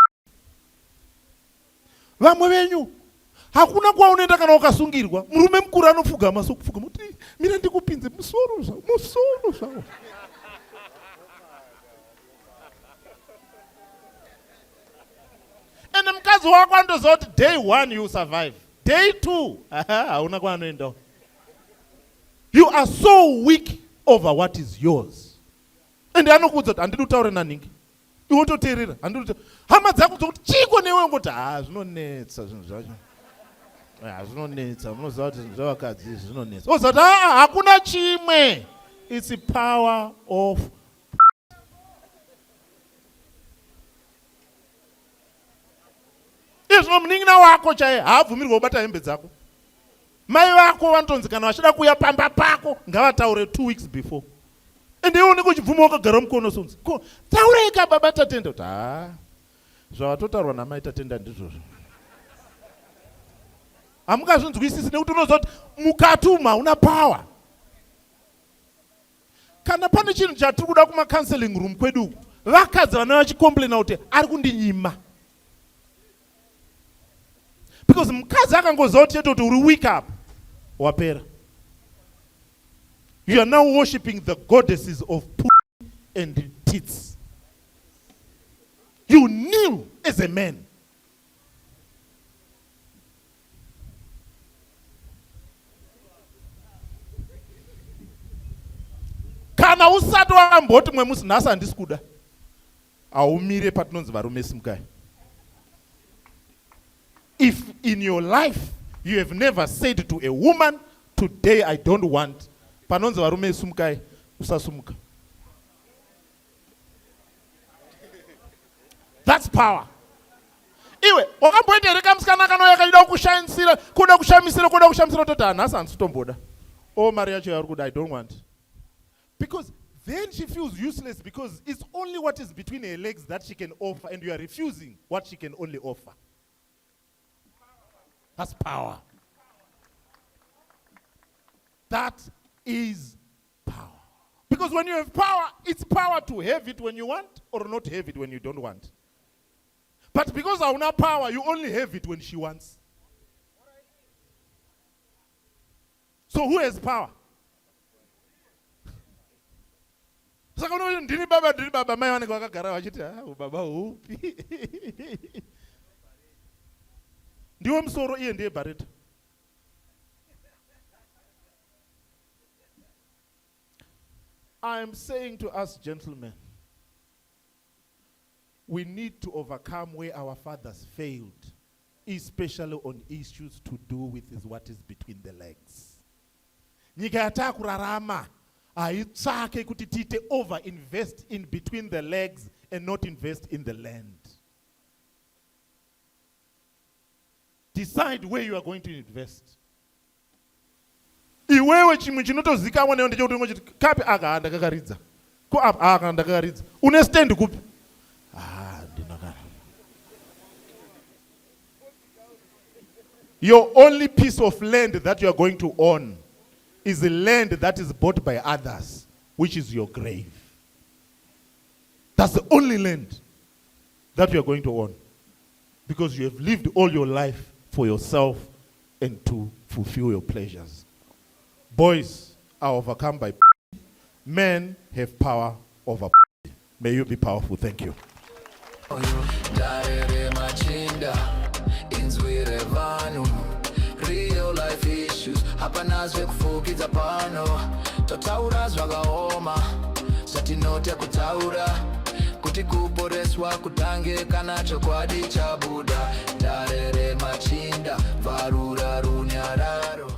Vamwe venyu hakuna kwaunoenda kana ukasungirwa. Murume mukuru anopfugama sokupfugama kuti mina ndikupinze musoro zvawo. And mkazi wako andoziva kuti day 1 you survive. Day 2 hauna kwanoenda. You are so weak over what is yours. And anokuudza kuti handidi kutaura naningi. Iwe utoteerera. Hama dzako dzokuti chiko newe ngoti zvinonetsa zvinhu zvacho. Zvinonetsa. Munoziva kuti zvavakadzi zvinonetsa. Oziva kuti hakuna chimwe. It's the power of izvo munin'ina wako chaiye haabvumirwa kubata hembe dzako. Mai vako vanotonzi kana vachida kuuya pamba pako ngavataure 2 weeks before. And iwe unenge uchibvuma wakagara mukono sonzi. Taurei kababa tatenda kuti zvavatotaurwa namai tatenda ndizvozvo. Hamungazvinzwisisi nekuti unoziva kuti mukati umu hauna power. Kana pane chinhu chatiri kuda kuma counseling room kwedu vakadzi vana vachicomplaina kuti ari kundinyima. Because mukadzi akangoziva kuti chete kuti uri weak up, wapera. You are now worshipping the goddesses of pussy and tits. You kneel as a man. Kana usati wamboti mwe musinasa handisikuda. Aumire patinonzi varume simukai. If in your life you have never said to a woman, today I don't want, panonzi varume sumukai, usasumuka. That's power. Iwe, wakamboite reka msikana kanoya kachida kushamisira, kuda kushamisira tota anasa ansutomboda. Oh Maria Chiyarukuda, I don't want. Because then she feels useless because it's only what is between her legs that she can offer and you are refusing what she can only offer. That's power. That is power. Because when you have power, it's power to have it when you want or not have it when you don't want. But because of our power, you only have it when she wants. So who has power? Ndini baba mai vanenge vakagara vachiti baba upi. Ndiwe musoro iye ndiye bareta. I am saying to us gentlemen, we need to overcome where our fathers failed, especially on issues to do with what is between the legs. Nyika yatakurarama haitsvake kuti tiite over invest in between the legs and not invest in the land. Decide where you are going to invest. Iwewe chimwe chinotozikanwa neyo ndechekuti ngochiti kapi aka ndakakaridza. Ko apa aka ndakakaridza. Une stand kupi? Ndinakana. Your only piece of land that you are going to own is the land that is bought by others, which is your grave. That's the only land that you are going to own. Because you have lived all your life for yourself and to fulfill your pleasures. Boys are overcome by men have power over. May you be powerful. Thank you. Real life issues hapana zvekufukidza pano totaura zvakaoma zvatinote kutaura kuti kuporeswa kutange kana chokwadi chabuda tarere machinda varura runyararo.